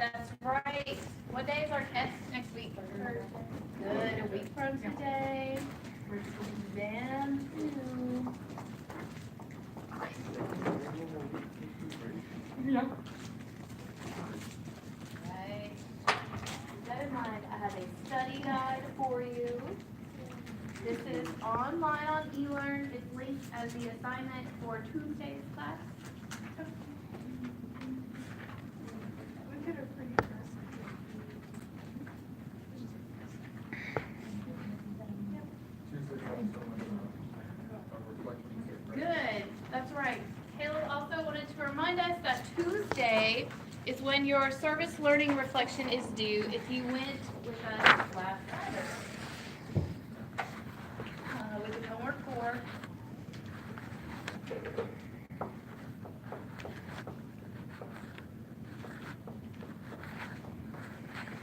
That's right. What day is our test next week? Thursday. Good. A week from today. Exam 2. Yeah. Right. Keep that in mind. I have a study guide for you. This is online on eLearn. It's linked as the assignment for Tuesday's class. We did a pretty aggressive. Good, that's right. Caleb also wanted to remind us that Tuesday is when your service learning reflection is due if you went with us last Friday. With the homework 4.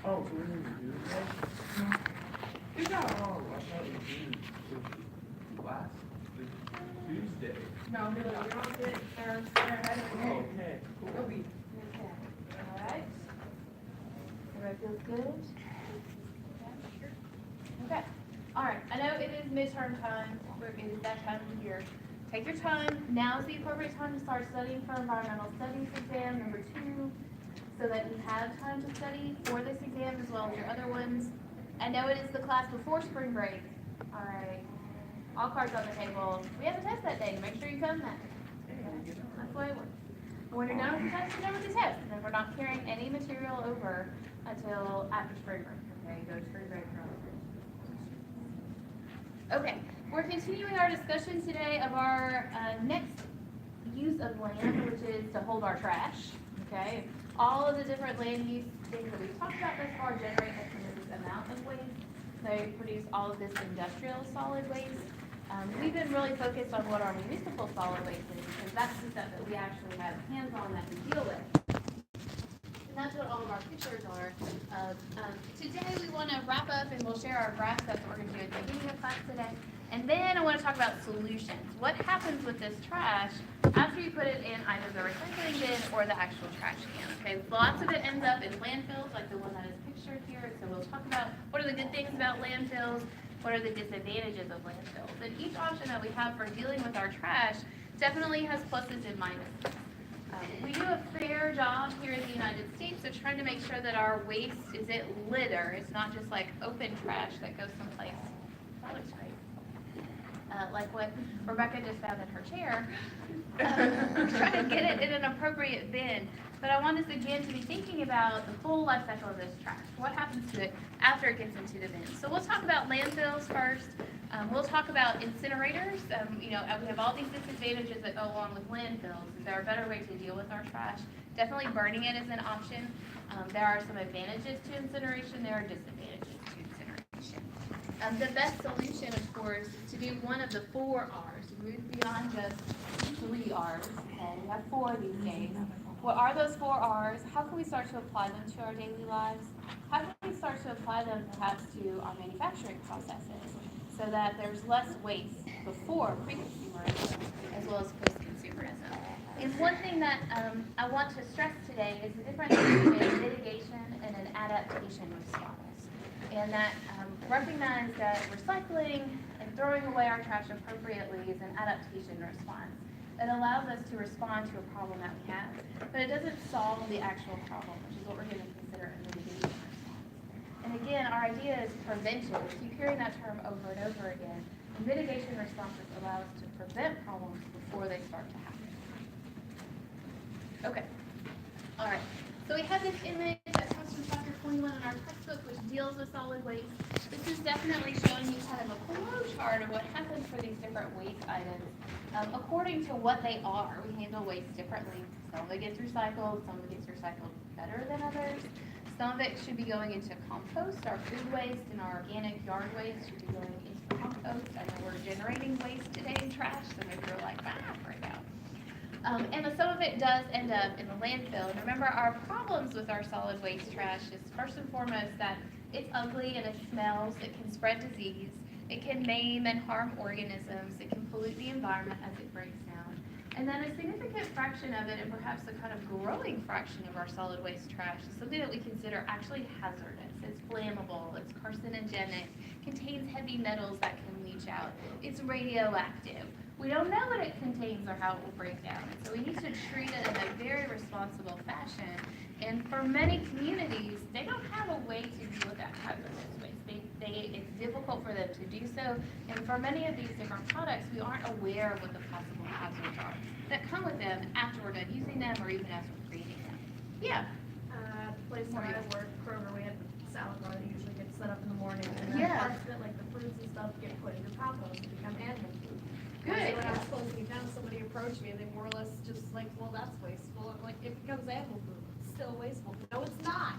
Oh, so we need to do that? Is that wrong? I thought we did it last Tuesday. No, we don't get it. They're ahead of the game. Okay, It'll cool. be. All right. Everybody feels good? Okay. All right. I know it is midterm time. It is that time of year. Take your time. Now is the appropriate time to start studying for environmental studies exam number 2, so that you have time to study for this exam as well as your other ones. I know it is the class before spring break. All right. All cards on the table. We have a test that day. Make sure you come then. That's the way it works. When you're done with the test, you're done with the test. And then we're not carrying any material over until after spring break. Okay, go to spring break for all of it. Okay, we're continuing our discussion today of our next use of land, which is to hold our trash. Okay, all of the different land use things that we've talked about thus far generate a tremendous amount of waste. They produce all of this industrial solid waste. We've been really focused on what our municipal solid waste is, because that's the stuff that we actually have hands-on that we deal with. And that's what all of our pictures are. Today we want to wrap up and we'll share our graphs. That's what we're going to do at the beginning of class today. And then I want to talk about solutions. What happens with this trash after you put it in either the recycling bin or the actual trash can? Okay, lots of it ends up in landfills, like the one that is pictured here. So we'll talk about what are the good things about landfills, what are the disadvantages of landfills. And each option that we have for dealing with our trash definitely has pluses and minuses. We do a fair job here in the United States of trying to make sure that our waste isn't litter. It's not just like open trash that goes someplace. That looks great. Like what Rebecca just found in her chair. Try to get it in an appropriate bin. But I want us again to be thinking about the full life cycle of this trash. What happens to it after it gets into the bin? So we'll talk about landfills first. We'll talk about incinerators. We have all these disadvantages that go along with landfills. Is there a better way to deal with our trash? Definitely burning it is an option. There are some advantages to incineration. There are disadvantages to incineration. The best solution, of course, is to do one of the 4 R's. Move beyond just 3 R's. Okay, we have 4 these days. What are those 4 R's? How can we start to apply them to our daily lives? How can we start to apply them perhaps to our manufacturing processes so that there's less waste before pre-consumerism as well as post-consumerism? And one thing that I want to stress today is the difference between mitigation and an adaptation response. And that recognize that recycling and throwing away our trash appropriately is an adaptation response that allows us to respond to a problem that we have, but it doesn't solve the actual problem, which is what we're going to consider a mitigation response. And again, our idea is prevention. We keep hearing that term over and over again. And mitigation responses allow us to prevent problems before they start to happen. Okay. All right. So we have this image that comes from chapter 21 in our textbook, which deals with solid waste. This is definitely showing you kind of a flow chart of what happens for these different waste items. According to what they are, we handle waste differently. Some of it gets recycled, some of it gets recycled better than others. Some of it should be going into compost. Our food waste and our organic yard waste should be going into compost. I know we're generating waste today in trash, so maybe you're like, right now. And some of it does end up in the landfill. And remember, our problems with our solid waste trash is first and foremost that it's ugly and it smells, it can spread disease, it can maim and harm organisms, it can pollute the environment as it breaks down. And then a significant fraction of it, and perhaps a kind of growing fraction of our solid waste trash, is something that we consider actually hazardous. It's flammable, it's carcinogenic, contains heavy metals that can leach out, it's radioactive. We don't know what it contains or how it will break down, and so we need to treat it in a very responsible fashion. And for many communities, they don't have a way to deal with that hazardous waste. It's difficult for them to do so, and for many of these different products, we aren't aware of what the possible hazards are that come with them after we're done using them or even as we're creating them. Yeah. The place where I work, Kroger, we have the salad bar that usually gets set up in the morning, and then Yeah. parts of it, like the fruits and stuff, get put into compost to become animal food. Good. So when I was supposed to be done, somebody approached me, and they more or less just like, well, that's wasteful. I'm like, it becomes animal food. It's still wasteful. No, it's not.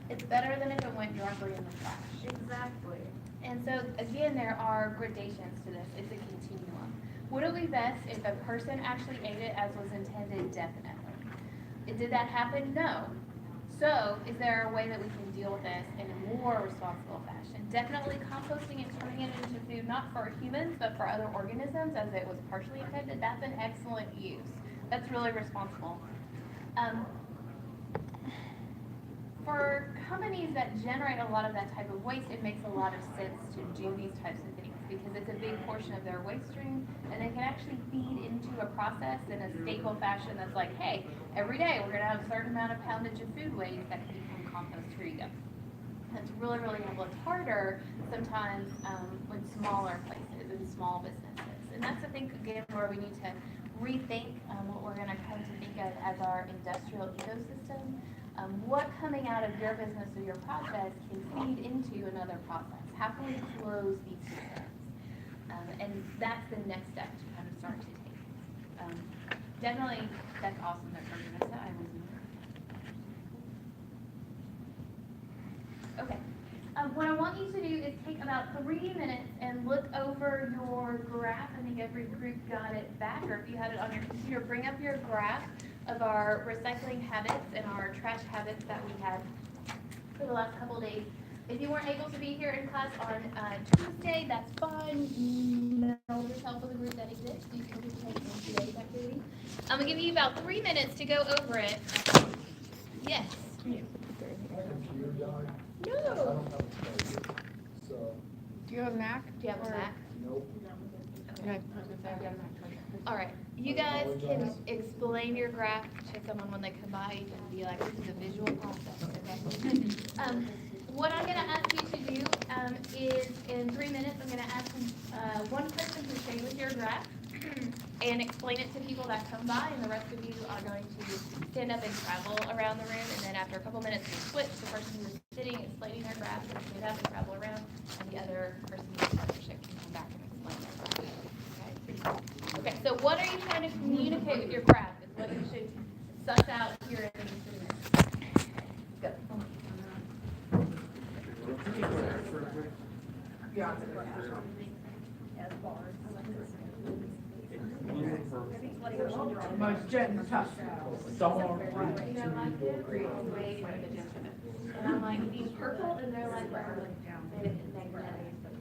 It's better than if it went directly in the trash. Exactly. And so, again, there are gradations to this. It's a continuum. Would it be best if a person actually ate it as was intended? Definitely. Did that happen? No. So, is there a way that we can deal with this in a more responsible fashion? Definitely composting and turning it into food, not for humans, but for other organisms as it was partially intended. That's an excellent use. That's really responsible. For companies that generate a lot of that type of waste, it makes a lot of sense to do these types of things because it's a big portion of their waste stream, and they can actually feed into a process in a stable fashion that's like, hey, every day we're going to have a certain amount of poundage of food waste that can become compost. Here you go. That's really, really helpful. It's harder sometimes with smaller places and small businesses, and that's I think again where we need to rethink what we're going to come to think of as our industrial ecosystem. What coming out of your business or your process can feed into another process? How can we close these systems? And that's the next step to kind of start to take. Definitely, that's awesome that Vanessa, I was okay. What I want you to do is take about 3 minutes and look over your graph. I think every group got it back, or if you had it on your computer, bring up your graph of our recycling habits and our trash habits that we had for the last couple of days. If you weren't able to be here in class on Tuesday, that's fine. Email yourself with a group that exists. You can participate in today's activity. I'm going to give you about 3 minutes to go over it. Yes. No. Do you have a Mac? Do you have a Mac? Nope. Okay. All right. You guys can explain your graph to someone when they come by and be like, this is a visual concept, okay? What I'm going to ask you to do is in 3 minutes, I'm going to ask one person to stay with your graph and explain it to people that come by, and the rest of you are going to stand up and travel around the room, and then after a couple minutes, we switch. The person who's sitting explaining their graph will stand up and travel around, and the other person who's in partnership can come back and explain their graph. Okay? Okay, so what are you trying to communicate with your graph is what you should suss out here in these 3 minutes. Go. Most generous. You don't like it? Way too much attention. And I'm like, he's purple, and they're like, brown. They didn't think that.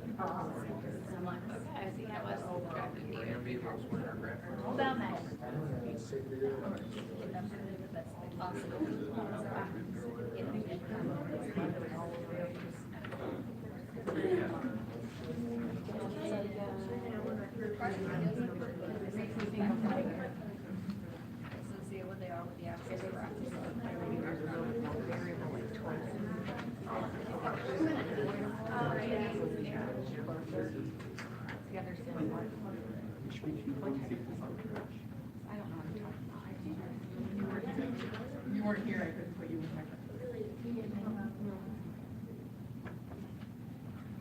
And I'm like, okay, I see how that's attractive to you. All about that. Associate what they are with the actual practice. You weren't here, I couldn't put you in my.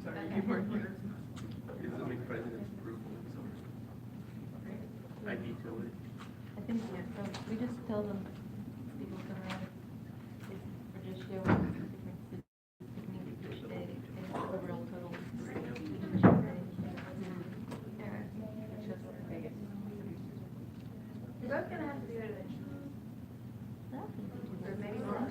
Sorry, you weren't here. President's approval, so I detail it. I think, yeah, so we just tell them, people come around, we're just showing the difference between each day and the overall total. You're both gonna have to do it eventually. Or maybe not.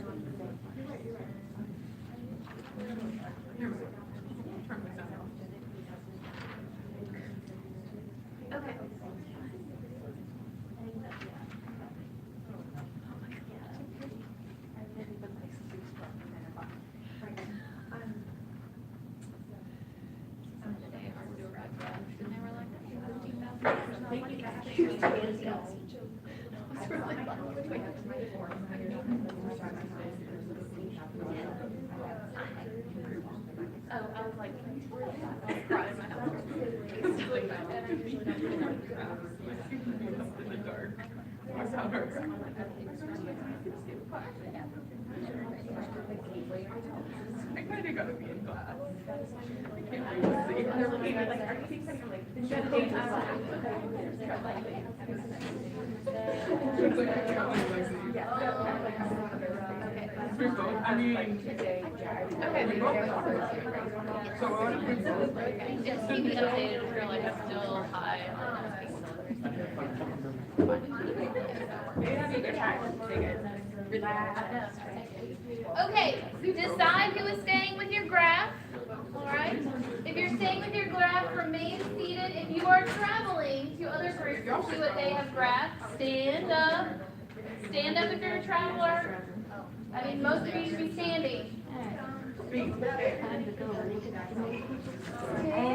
Okay. Oh, I was like, crying my house. In the dark. I saw her. I kinda gotta be in class. I can't wait to see her. She's like, I can't wait to see you. We both, I mean, we both are. So what if we both? Just keep me updated if you're like, I'm still high Okay, decide who is staying with your graph, alright? If you're staying with your graph, remain seated. If you are traveling to other groups to see what they have graphed, stand up. Stand up if you're a traveler. I mean, most of you should be standing. Oh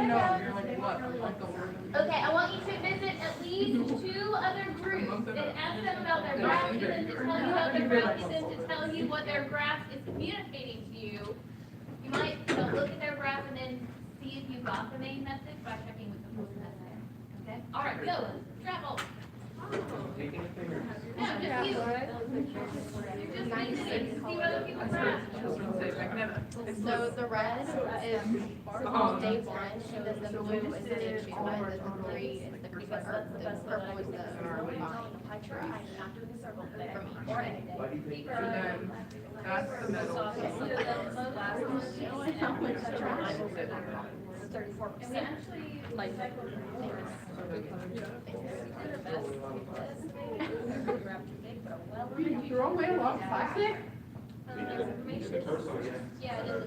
no, you're like what? Like the word? Okay, I want you to visit at least 2 other groups and ask them about their graph, get them to tell you about their graph, get them to tell you what their graph is communicating to you. You might look at their graph and then see if you got the main message by checking with the post message. Okay? All right, go. Travel. No, just you. You're just visiting to see what other people graph. So the red is from day 1, and then the blue is day 2, and then the green is the combined, or the purple is the combined graph from each day. And then that's the middle. And we actually, like, You throw away a lot of plastic? yeah, it is.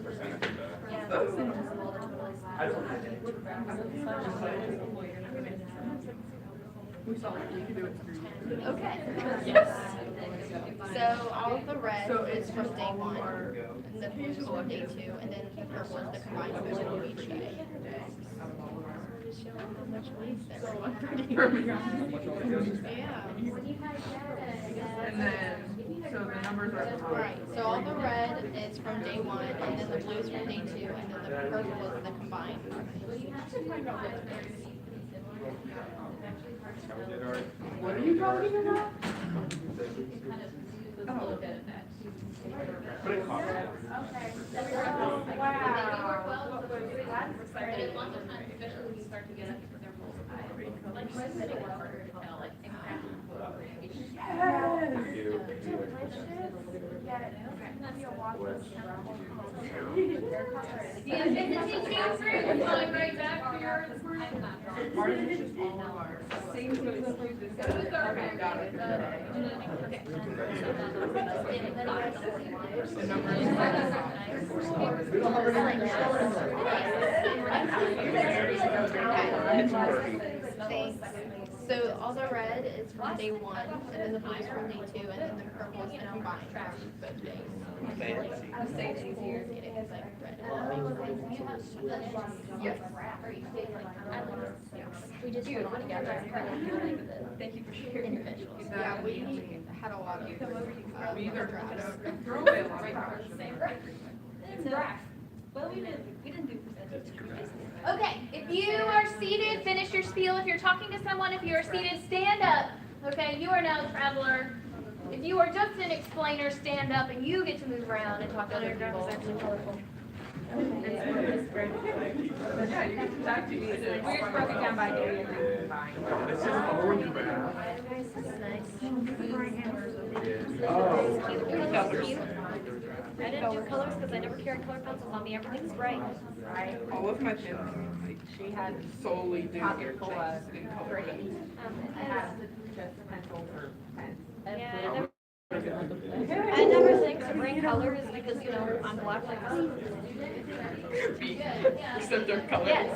We saw it, you can do it through. Okay. Yes. So all of the red is from day 1, and the blue is from day 2, and then the purple is the combined vision of each day. Yeah. And then, so the numbers are. Right, so all the red is from day 1, and then the blue is from day 2, and then the purple is the combined. What are you talking about? But it's lots of times, especially when you start to get up to their full size, like you said, it's harder to tell, like, exactly what Yeah, and the teaching through, going right back to your. Part of it's just all of our. Same for the food. Okay, got it. The Thanks. So all the red is from day 1, and then the blue is from day 2, and then the purple is the combined from both days. Yes. We just put it together. Thank you for sharing. Individuals. Yeah, we had a lot of. We either throw away a lot of trash. Well, we didn't do percentage. Okay, if you are seated, finish your spiel. If you're talking to someone, if you are seated, stand up. Okay, you are now a traveler. If you are just an explainer, stand up and you get to move around and talk to other people. Yeah, you can talk to each other. We just broke it down by day and then combined. I didn't do colors because I never carried color pencils on me. Everything's bright. All of my pins, like, She had solely do pocket full of in color. grades. I had just pencil for pens. Yeah, I never think to bring colors because, you know, I'm black like Except their color. Yes.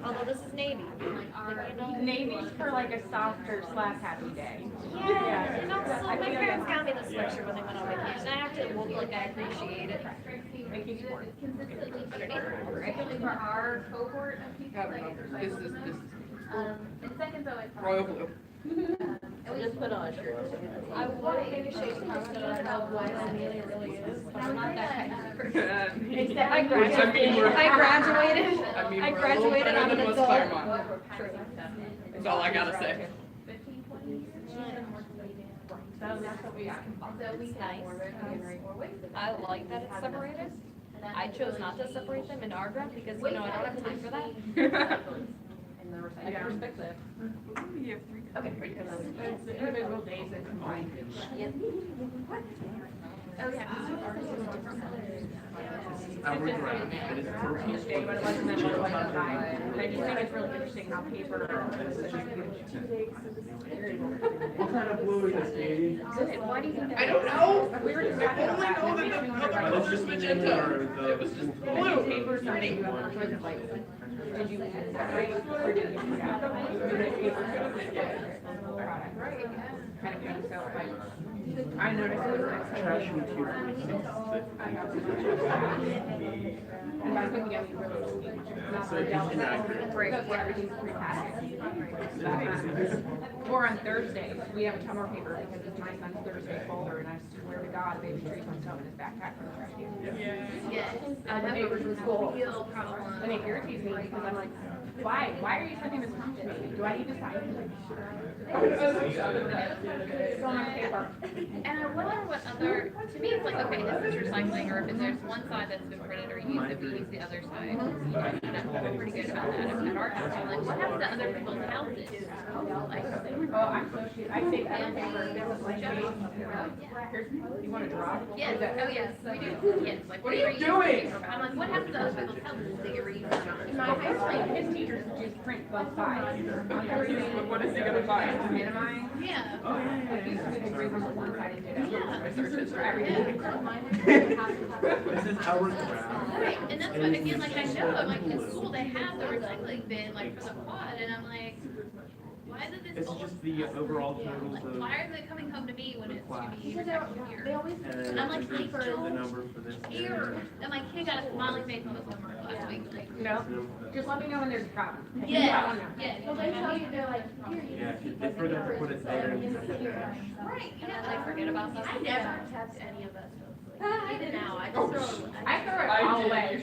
Although this is navy. Like, you know. Navy's for like a softer / happy day. Yeah, you know, so my parents got me this sweatshirt when they went on vacation. I have to look like I appreciate it. Making you work. Particularly for our cohort of people. I don't know, this is And second's always fine. Royal blue. And we just put on a shirt. I would maybe shake some of it about what Amelia really is, but I'm not that kind of person. I graduated, I graduated, I'm an adult. True. That's all I gotta say. 15, 20 years. So that's what we got. So we Nice. can more ways of I like that it's separated. I chose not to separate them in our graph because, you know, I don't have time for that. I can respect that. Okay. It's the individual days and combined. Oh, yeah. Our graph is Each day, but it wasn't that much like a time. And I just think it's really interesting how paper is such a huge. What kind of blue is this, Katie? Why do you think that? I don't know. We were just talking about that. I That makes me wonder that about it's just magenta or It was just blue. Paper something you have a choice of like, did you separate or did you put out? Right. Kind of thing, so like, I noticed it was like. Trash materials. And by putting together really, not So really it's delicate. inaccurate. Right, so everything's prepackaged. Or on Thursdays, we have a ton more paper because it's my son's Thursday folder, and I swear to God, baby trees on top of his backpack from the trash can. Yes. The papers from school. Real problem. And it irritates me because I'm like, why? Why are you sending this home to me? Do I need to sign it? So much paper. And I wonder what other, to me, it's like, okay, this is recycling, or if there's one side that's been printed or used, if we use the other side. And I'm pretty good about that at our house. I'm like, what happens to other people's houses? Like, Oh, I'm so shit. I take that paper, there was like, here's, you want to draw? yes, oh yes, we do, yes, like. What are you reuse doing? paper. I'm like, what happens to other people's houses? They get reused or not? In my high school, his teachers just print both sides. On Thursday, What is he gonna buy? minimize. Yeah. Like, these are the grades on the one side and did it. Yeah. For everything. This is our graph. Right, and that's what, again, like, I know, I'm like, in school, they have the recycling bin, like, for the quad, and I'm like, why is it this This is old? just the overall totals Like, of. why are they coming home to me when it should be Because recycled they here? always. And I'm like, this is paper. the number for this. Here, and my kid got a smiling face on his homework last week, like, No, just let me know when there's a problem. yes, yes. Well, they tell you, they're like, here, you. Yeah, they forgot to put it there. Right, yeah, They like, forget about that. I never kept any of that stuff, like, even now, I just throw. I throw it all away.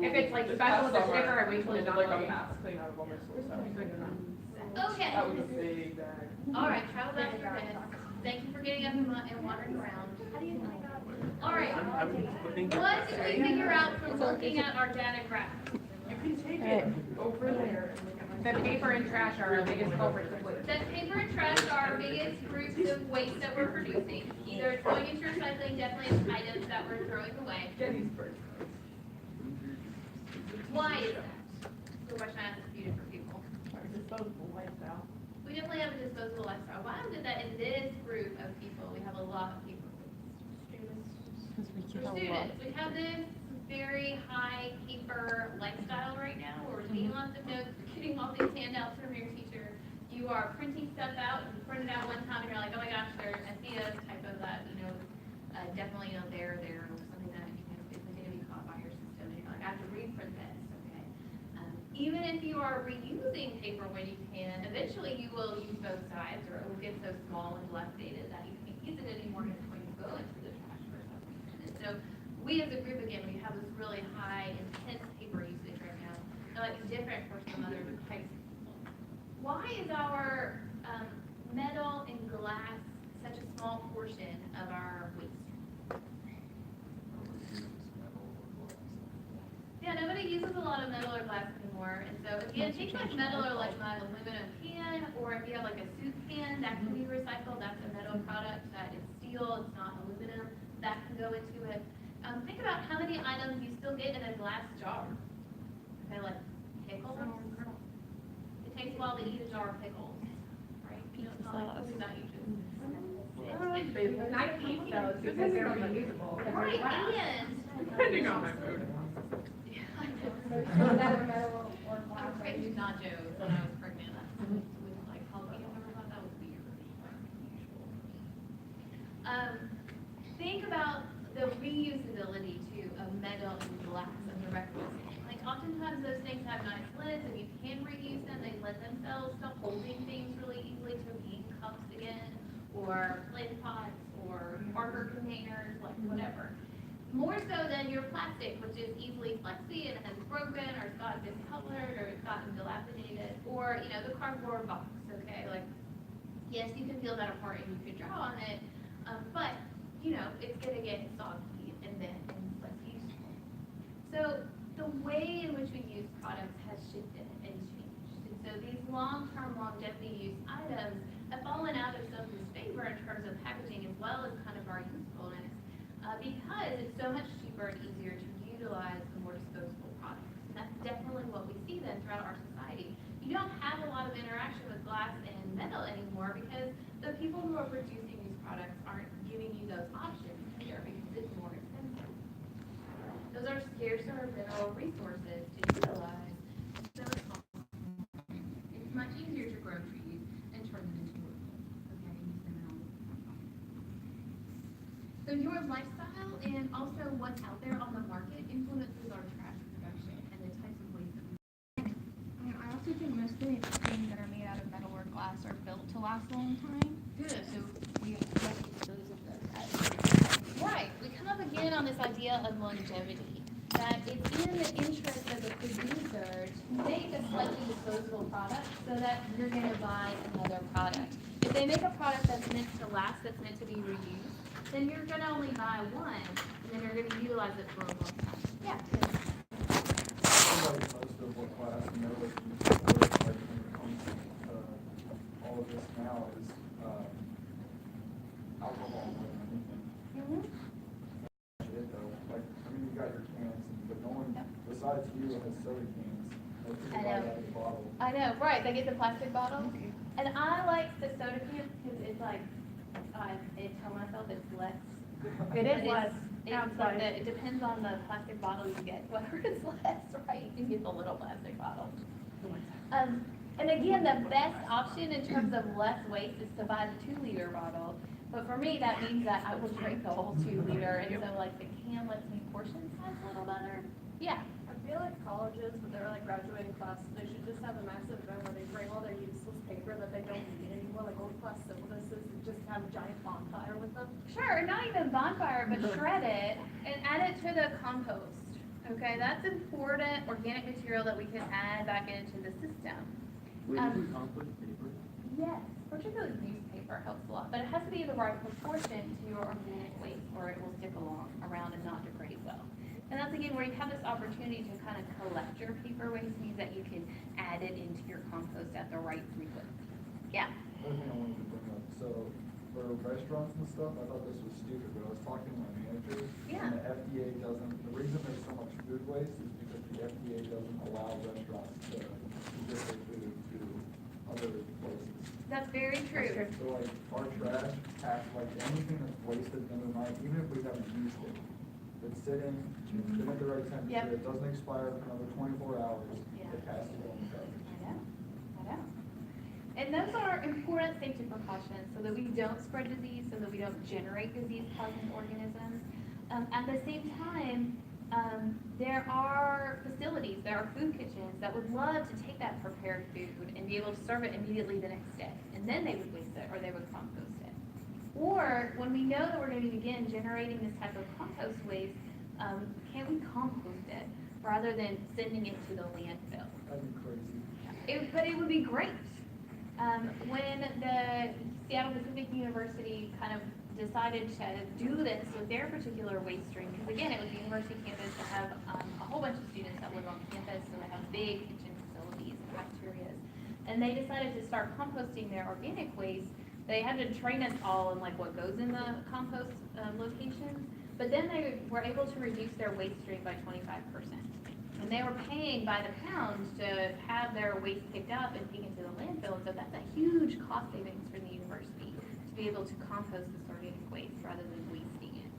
If it's like special with a sticker, I wait till it's on. Like a mass clean out of all my school stuff. Okay, That was a big bag. all right, travel back to your head. Thank you for getting up and wandering around. How do you know that? All right, I'm thinking. what did we figure out from looking at our data graph? You can take it over there. The paper and trash are our biggest culprits of waste. That paper and trash are our biggest groups of waste that we're producing. Either it's going into recycling, definitely it's items that we're throwing away. Why is that? It's a question I asked a few different people. Disposable lifestyle. We definitely have a disposable lifestyle. Why is it that in this group of people, we have a lot of people? For students, we have this very high keeper lifestyle right now, where we're taking lots of notes, we're getting all these handouts from your teacher. You are printing stuff out, you print it out one time, and you're like, oh my gosh, there's a CS type of that, definitely, they're something that, isn't gonna be caught by your system, and you're like, I have to reprint this, okay? Even if you are reusing paper when you can, eventually you will use both sides, or it will get so small and dilapidated that you can't use it anymore, and it's going to go into the trash for some reason. And so, we as a group, again, we have this really high, intense paper usage right now, and like different for some other types. Why is our metal and glass such a small portion of our waste? Yeah, nobody uses a lot of metal or glass anymore, and so again, things like metal or like my aluminum can, or if you have like a soup can, that can be recycled, that's a metal product, that is steel, it's not aluminum, that can go into it. Think about how many items you still get in a glass jar. Okay, like pickles. It takes a while to eat a jar of pickles, right? You know, it's not like food that you just. And I keep those because they're reusable. Right, and. Depending on my food. I used nachos when I was pregnant. With like jalapeno peppers, I thought that was weird. Think about the reusability too of metal and glass and the record. Like oftentimes those things have nice lids and you can reuse them. They lend themselves to holding things really easily, to being cups again, or plant pots, or marker containers, like whatever. More so than your plastic, which is easily flexy and has broken, or it's gotten discolored, or it's gotten dilapidated, or, you know, the cardboard box, okay? Like, yes, you can peel that apart and you can draw on it, but, you know, it's gonna get soggy and then less useful. So the way in which we use products has shifted and changed. And so these long-term longevity use items have fallen out of some disfavor in terms of packaging as well as kind of our usefulness, because it's so much cheaper and easier to utilize the more disposable products. And that's definitely what we see then throughout our society. You don't have a lot of interaction with glass and metal anymore because the people who are producing these products aren't giving you those options here because it's more expensive. Those are scarcer mineral resources to utilize. So it's much easier to grow trees and turn them into wood. Okay, and use them in all different ways. So your lifestyle and also what's out there on the market influences our trash production and the types of waste that we. I also think most of the things that are made out of metal or glass are built to last a long time. Good. So we have to dispose of those. Right, we come up again on this idea of longevity, that it's in the interest of the producer to make a slightly disposable product so that you're gonna buy another product. If they make a product that's meant to last, that's meant to be reused, then you're gonna only buy one, and then you're gonna utilize it for a long time. Yeah. Like most of what class know that you work, like when it comes to all of this now is alcohol more than anything. Shit though, like, I mean, you got your cans, but no one besides you has soda cans. Most people I buy know. that in a bottle. I know, right, they get the plastic bottle, and I like the soda cans because it's like, I tell myself it's less. It is But less. It's like it depends on the plastic bottle you get, whether it's less, right, you can get the little plastic bottle. And again, the best option in terms of less waste is to buy the 2-liter bottle, but for me, that means that I will drink the whole 2-liter, and so like the can lets me portion size a little better. Yeah, I feel like colleges, when they're like graduating classes, they should just have a massive event where they bring all their useless paper that they don't need anymore, like old class syllabuses, and just have a giant bonfire with them. sure, not even bonfire, but shred it and add it to the compost. Okay, that's important organic material that we can add back into the system. Wait, Um, do compost paper? Yes, particularly newspaper helps a lot, but it has to be in the right proportion to your organic waste or it will stick along around and not degrade well. And that's again where you have this opportunity to kind of collect your paper waste means that you can add it into your compost at the right frequency. Yeah. Another thing I wanted to bring up, so for restaurants and stuff, I thought this was stupid, but I was talking to my manager. Yeah. And the FDA doesn't, the reason there's so much food waste is because the FDA doesn't allow restaurants to give their food to other places. That's very true. So like our trash packs, like anything that's wasted in the night, even if we haven't used it, it's sitting, it's been at the right temperature, Yep. it doesn't expire for another 24 hours, Yeah. it has to go in the garbage. I know, I know. And those are important safety precautions so that we don't spread disease, so that we don't generate disease-causing organisms. At the same time, there are facilities, there are food kitchens that would love to take that prepared food and be able to serve it immediately the next day. And then they would waste it or they would compost it. Or when we know that we're going to begin generating this type of compost waste, can we compost it rather than sending it to the landfill? That'd be crazy. But it would be great. When the Seattle Pacific University kind of decided to do this with their particular waste stream, because again, it was a university campus that have a whole bunch of students that live on campus, so they have big kitchen facilities and cafeterias. And they decided to start composting their organic waste. They had to train us all in like what goes in the compost locations, but then they were able to reduce their waste stream by 25%. And they were paying by the pound to have their waste picked up and taken to the landfill, so that's a huge cost savings for the university to be able to compost this organic waste rather than wasting it.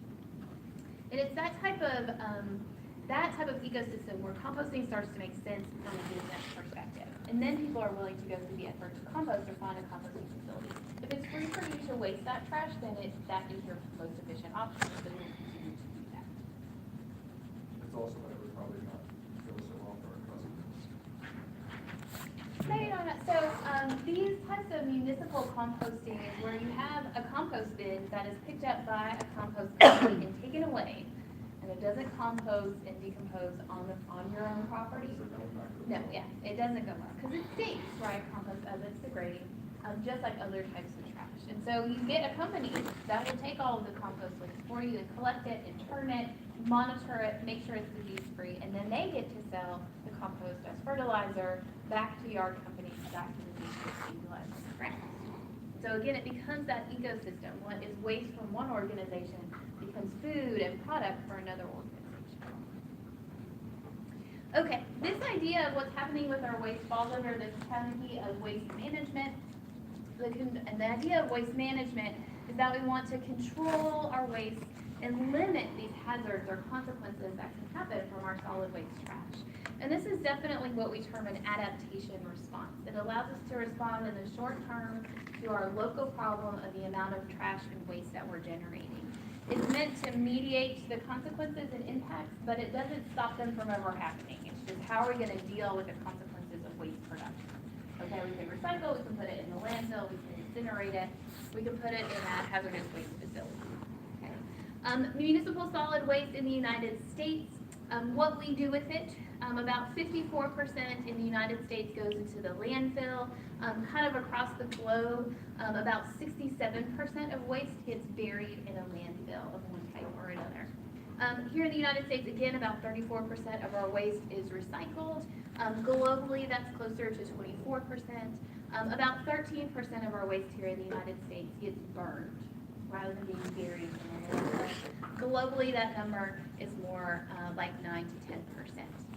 And it's that type of ecosystem where composting starts to make sense from a business perspective. And then people are willing to go through the effort to compost or find a composting facility. If it's free for you to waste that trash, then that is your most efficient option, so we'll continue to do that. It's also that we're probably not feel so well municipal composting is where you have a compost bin that is picked up by a compost company and taken away, and it doesn't compost and decompose on your own property. No, yeah, it doesn't go well, because it stinks, right, compost as it's degrading, just like other types of trash. And so you get a company that will take all of the compost waste for you and collect it and turn it, monitor it, make sure it's disease-free, and then they get to sell the compost as fertilizer back to yard companies, back to the beaches, utilizing the ground. So again, it becomes that ecosystem. What is waste from one organization becomes food and product for another organization. Okay, this idea of what's happening with our waste falls under the canopy of waste management. And the idea of waste management is that we want to control our waste and limit these hazards or consequences that can happen from our solid waste trash. And this is definitely what we term an adaptation response. It allows us to respond in the short term to our local problem of the amount of trash and waste that we're generating. It's meant to mediate the consequences and impacts, but it doesn't stop them from ever happening. It's just how are we going to deal with the consequences of waste production. Okay, we can recycle, we can put it in the landfill, we can incinerate it, we can put it in a hazardous waste facility. Okay. Municipal solid waste in the United States, what we do with it, about 54% in the United States goes into the landfill. Kind of across the globe, about 67% of waste gets buried in a landfill of one type or another. Here in the United States, again, about 34% of our waste is recycled. Globally, that's closer to 24%. About 13% of our waste here in the United States gets burned rather than being buried in a landfill. Globally, that number is more like 9 to 10%.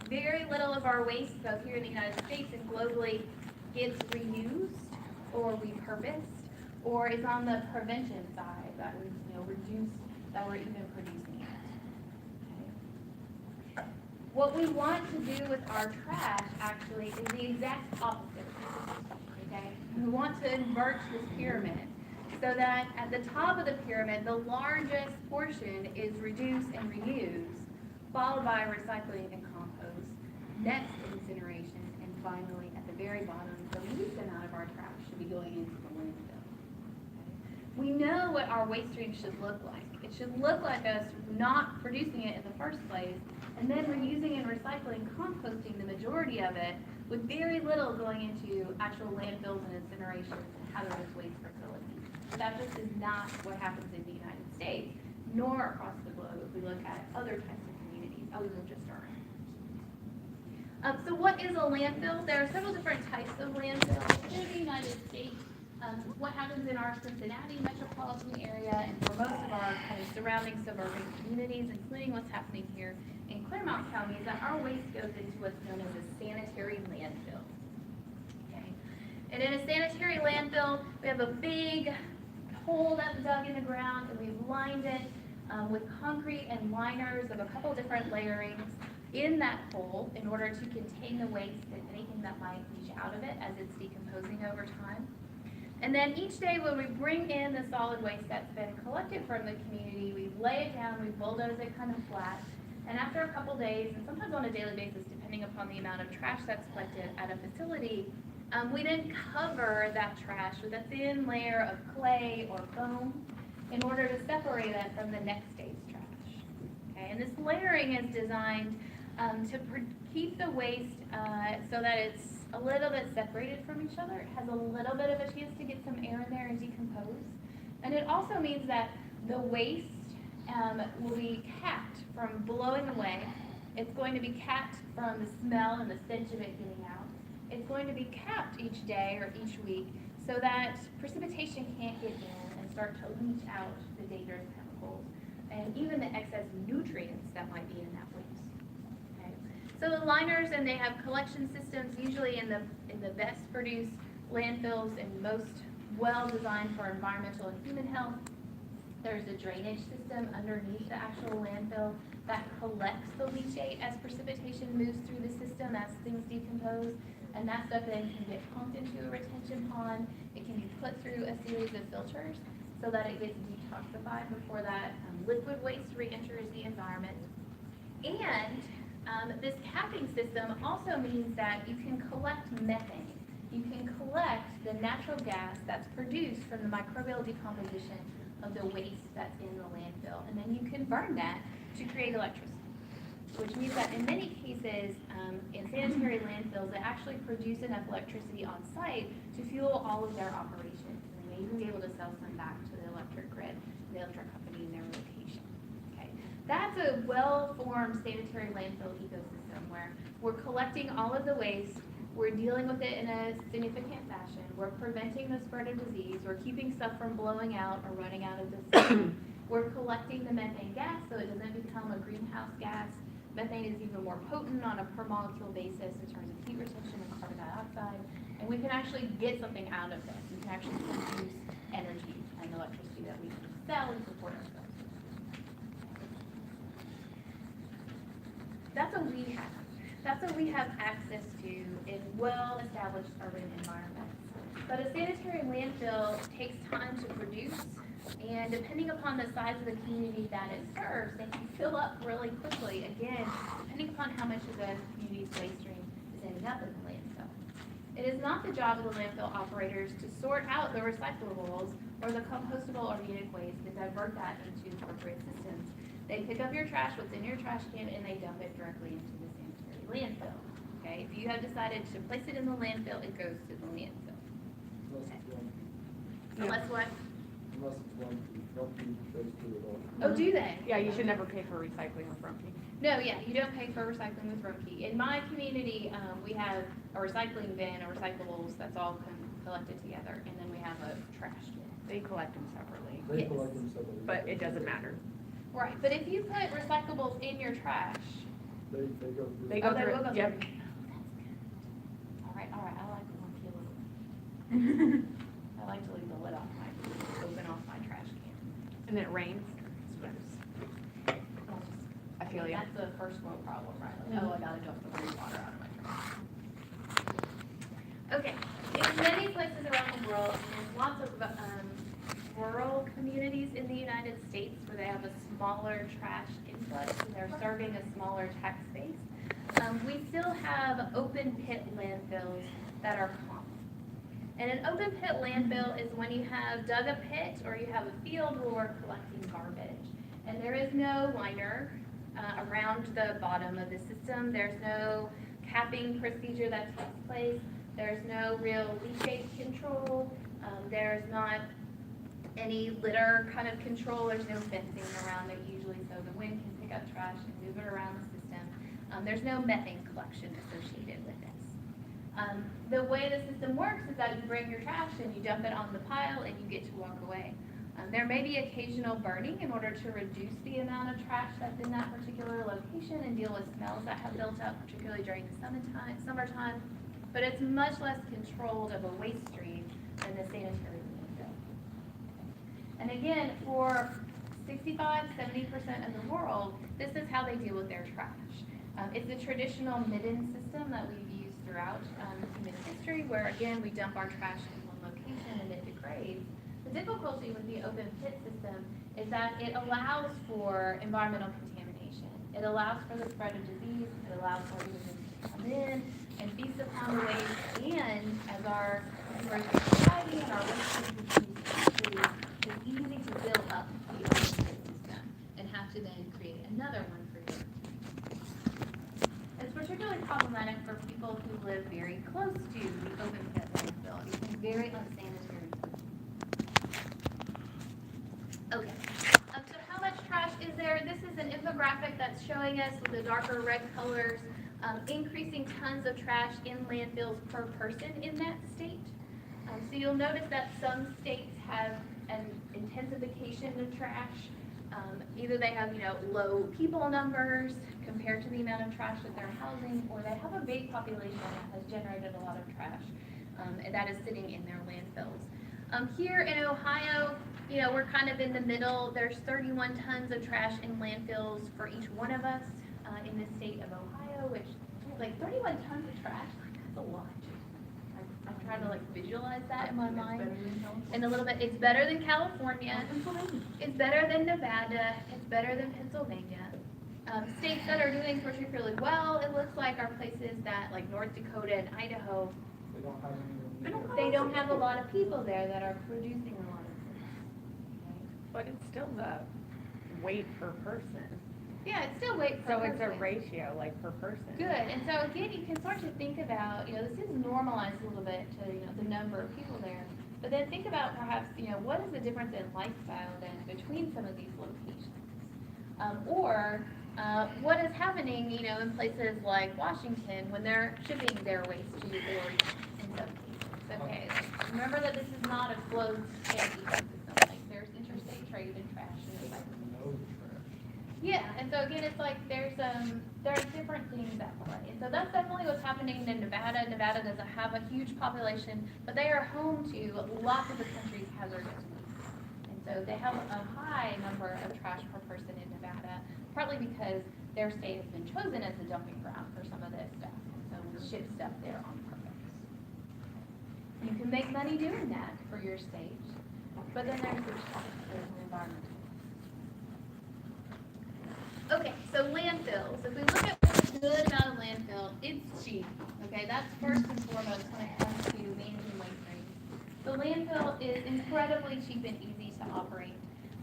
Very little of our waste, both here in the United States and globally, gets reused or repurposed, or is on the prevention side that we reduce that we're even producing it. Okay. What we want to do with our trash actually is the exact opposite. Okay, we want to invert this pyramid so that at the top of the pyramid, the largest portion is reduced and reused, followed by recycling and compost, next incineration, and finally at the very bottom, the least amount of our trash should be going into the landfill. Okay. We know what our waste stream should look like. It should look like us not producing it in the first place, and then reusing and recycling, composting the majority of it, with very little going into actual landfills and incineration and hazardous waste facilities. That just is not what happens in the United States, nor across the globe if we look at other types of communities other than just our own. So what is a landfill? There are several different types of landfills in the United States. What happens in our Cincinnati metropolitan area and for most of our kind of surrounding suburban communities, including what's happening here in Clermont County, is that our waste goes into what's known as a sanitary landfill. Okay. And in a sanitary landfill, we have a big hole that's dug in the ground, and we've lined it with concrete and liners of a couple different layerings in that hole in order to contain the waste and anything that might leach out of it as it's decomposing over time. And then each day when we bring in the solid waste that's been collected from the community, we lay it down, we bulldoze it kind of flat, and after a couple days, and sometimes on a daily basis depending upon the amount of trash that's collected at a facility, we then cover that trash with a thin layer of clay or foam in order to separate it from the next day's trash. Okay, and this layering is designed to keep the waste so that it's a little bit separated from each other. It has a little bit of a chance to get some air in there and decompose. And it also means that the waste will be capped from blowing away. It's going to be capped from the smell and the stench of it getting out. It's going to be capped each day or each week so that precipitation can't get in and start to leach out the dangerous chemicals and even the excess nutrients that might be in that waste. Okay. So the liners, and they have collection systems usually in the best produced landfills and most well designed for environmental and human health. There's a drainage system underneath the actual landfill that collects the leachate as precipitation moves through the system as things decompose. And that stuff then can get pumped into a retention pond. It can be put through a series of filters so that it gets detoxified before that liquid waste re-enters the environment. And this capping system also means that you can collect methane. you can collect the natural gas that's produced from the microbial decomposition of the waste that's in the landfill, and then you can burn that to create electricity. Which means that in many cases, in sanitary landfills, they actually produce enough electricity on site to fuel all of their operations. And they may even be able to sell some back to the electric grid, the electric company in their location. Okay, that's a well-formed sanitary landfill ecosystem where we're collecting all of the waste, we're dealing with it in a significant fashion, we're preventing the spread of disease, we're keeping stuff from blowing out or running out of the system. We're collecting the methane gas so it doesn't become a greenhouse gas. Methane is even more potent on a per molecule basis in terms of heat retention and carbon dioxide. And we can actually get something out of this. We can actually produce energy and electricity that we can sell and support ourselves. That's what we have. That's what we have access to in well-established urban environments. But a sanitary landfill takes time to produce, and depending upon the size of the community that it serves, they can fill up really quickly, again, depending upon how much of the community's waste stream is ending up in the landfill. It is not the job of the landfill operators to sort out the recyclables or the compostable organic waste and divert that into appropriate systems. They pick up your trash, what's in your trash can, and they dump it directly into the sanitary landfill. Okay, if you have decided to place it in the landfill, it goes to the landfill. Unless what? Unless it's one, Rumpke goes through it all. Oh, do they? Yeah, you should never pay for recycling with Rumpke. No, yeah, you don't pay for recycling with Rumpke. In my community, we have a recycling bin, or recyclables, that's all collected together, and then we have a trash bin. They collect them separately, They Yes. collect them separately. but it doesn't matter. Right, but if you put recyclables in your trash, They go through. They oh, go they through will go it, yep. through. Oh, that's good. All right, I like Rumpke a little bit. I like to leave the lid off open off my trash can. And then it rains. I feel you. That's the first world problem, right? Like, oh, I gotta dump the rain water out of my trash. Okay, in many places around the world, there's lots of rural communities in the United States where they have a smaller trash influx and they're serving a smaller tax base. We still have open pit landfills that are common. And an open pit landfill is when you have dug a pit or you have a field where we're collecting garbage. And there is no liner around the bottom of the system. There's no capping procedure that takes place. There's no real leachate control. There's not any litter kind of control. There's no fencing around it usually, so the wind can pick up trash and move it around the system. There's no methane collection associated with this. The way the system works is that you bring your trash and you dump it on the pile and you get to walk away. There may be occasional burning in order to reduce the amount of trash that's in that particular location and deal with smells that have built up, particularly during the summertime. But it's much less controlled of a waste stream than the sanitary landfill. And again, for 65–70% of the world, this is how they deal with their trash. It's a traditional midden system that we've used throughout human history, where again, we dump our trash in one location and it degrades. The difficulty with the open pit system is that it allows for environmental contamination. It allows for the spread of disease, it allows for organisms to come in and feast upon the waste, and as our society and our waste stream continues to increase, it's easy to build up the open pit system and have to then create another one for you. It's particularly problematic for people who live very close to the open pit landfill. It becomes very unsanitary. Okay, so how much trash is there? This is an infographic that's showing us with the darker red colors, increasing tons of trash in landfills per person in that state. So you'll notice that some states have an intensification of trash. Either they have, low people numbers compared to the amount of trash that they're housing, or they have a big population that has generated a lot of trash, and that is sitting in their landfills. Here in Ohio, we're kind of in the middle. There's 31 tons of trash in landfills for each one of us in the state of Ohio, which is like 31 tons of trash. That's a lot. I'm trying to visualize that in my mind. And a little bit, it's better than California. It's better than Nevada. It's better than Pennsylvania. States that are doing particularly well, it looks like, are places that like North Dakota and Idaho. They don't have any. They don't have a lot of people there that are producing a lot of food. But it's still the weight per person. Yeah, it's still weight per So it's a person. ratio, like per person. Good, and so again, you can start to think about, this is normalized a little bit to, the number of people there. But then think about perhaps, what is the difference in lifestyle then between some of these locations? Or what is happening, in places like Washington when they're shipping their waste to Oregon in some cases, okay? Like, remember that this is not a closed ecosystem, like there's interstate trade in trash and recycling. No trash. Yeah, and so again, it's like there are different things at play. And so that's definitely what's happening in Nevada. Nevada doesn't have a huge population, but they are home to lots of the country's hazardous waste. And so they have a high number of trash per person in Nevada, partly because their state has been chosen as the dumping ground for some of this stuff. And so we ship stuff there on purpose. You can make money doing that for your state, but then there's the cost, there's an environmental. Okay, so landfills. If we look at what's good about a landfill, it's cheap. Okay, that's first and foremost when it comes to managing waste streams. The landfill is incredibly cheap and easy to operate.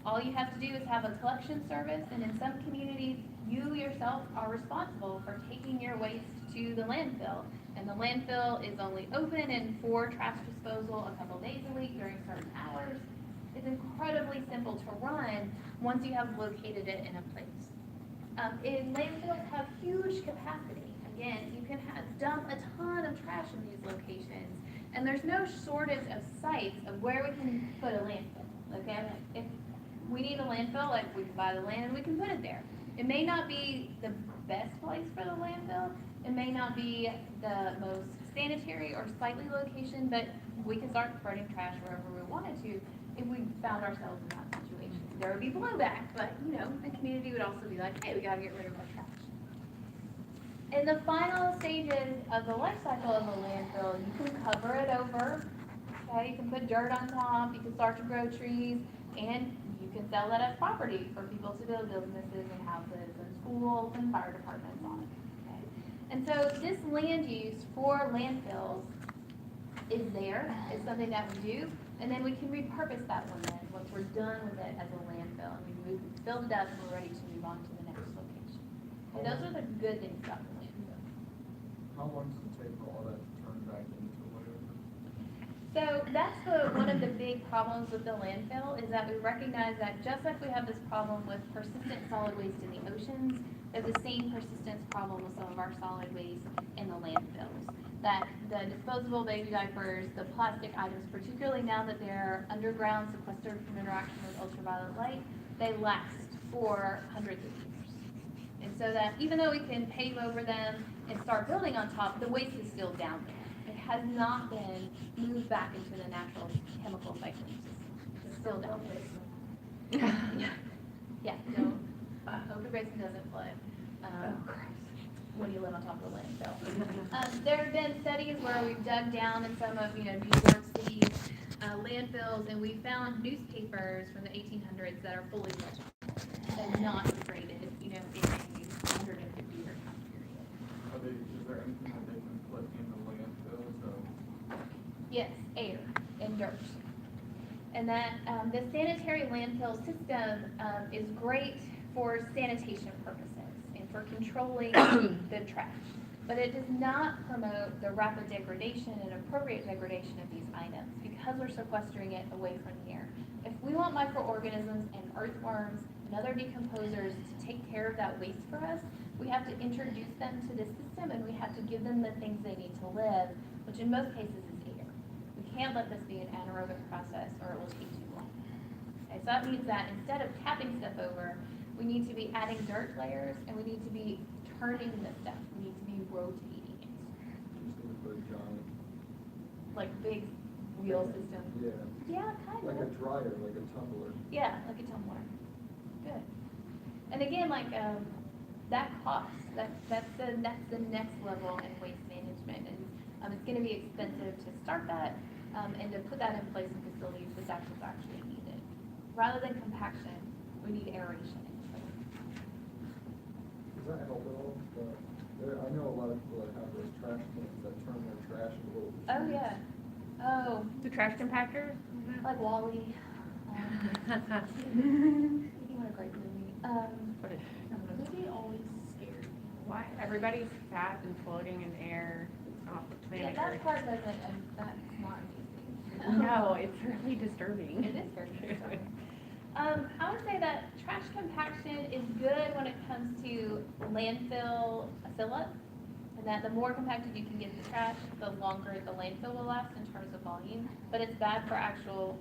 All you have to do is have a collection service, and in some communities, you yourself are responsible for taking your waste to the landfill. And the landfill is only open and for trash disposal a couple days a week during certain hours. It's incredibly simple to run once you have located it in a place. And landfills have huge capacity. Again, you can dump a ton of trash in these locations, and there's no shortage of sites of where we can put a landfill, okay? If we need a landfill, like we can buy the land and we can put it there. It may not be the best place for the landfill, it may not be the most sanitary or sightly location, but we can start spreading trash wherever we wanted to if we found ourselves in that situation. There would be blowback, but the community would also be like, hey, we gotta get rid of our trash. In the final stages of the life cycle of a landfill, you can cover it over, okay? You can put dirt on top, you can start to grow trees, and you can sell that as property for people to build businesses and houses and schools and fire departments on it, okay? And so this land use for landfills is something that we do, and then we can repurpose that one then, once we're done with it as a landfill, and we've filled it up and we're ready to move on to the next location. And those are the good things about the landfill. How long does it take for all that to turn back into whatever? So that's one of the big problems with the landfill, is that we recognize that just like we have this problem with persistent solid waste in the oceans, there's the same persistence problem with some of our solid waste in the landfills. That the disposable baby diapers, the plastic items, particularly now that they're underground, sequestered from interaction with ultraviolet light, they last for hundreds of years. And so that even though we can pave over them and start building on top, the waste is still down there. It has not been moved back into the natural chemical cycling system. It's still down there. Yeah, don't, Oak Basin doesn't flood. When you live on top of a landfill. There have been studies where we've dug down in some of, New York City's landfills, and we found newspapers from the 1800s that are fully legible and not degraded, in a 150-year time period. Is there anything that they can put in the landfill, so? Yes, air and dirt. And that the sanitary landfill system is great for sanitation purposes and for controlling the trash. But it does not promote the rapid degradation and appropriate degradation of these items because we're sequestering it away from the air. If we want microorganisms and earthworms and other decomposers to take care of that waste for us, we have to introduce them to the system and we have to give them the things they need to live, which in most cases is air. We can't let this be an anaerobic process or it will take too long. Okay, so that means that instead of tapping stuff over, we need to be adding dirt layers and we need to be turning the stuff. We need to be rotating it. Just gonna put a giant, Like big wheel system. yeah, Yeah, kind like a of. dryer, like a tumbler. Yeah, like a tumbler. Good. And again, that costs. That's the next level in waste management, and it's going to be expensive to start that and to put that in place in facilities because that's what's actually needed. Rather than compaction, we need aeration. Does that help at all, I know a lot of people that have those trash cans that turn their trash into little. Oh, yeah. Oh, The trash compactor? like Wall-E. What a great movie. Movie always scared me. Why? Everybody's fat and floating in air off the Yeah, planet that Earth. part doesn't, that's not amazing. No, it's really disturbing. It is very disturbing. I would say that trash compaction is good when it comes to landfill fill-up. And that the more compacted you can get the trash, the longer the landfill will last in terms of volume. But it's bad for actual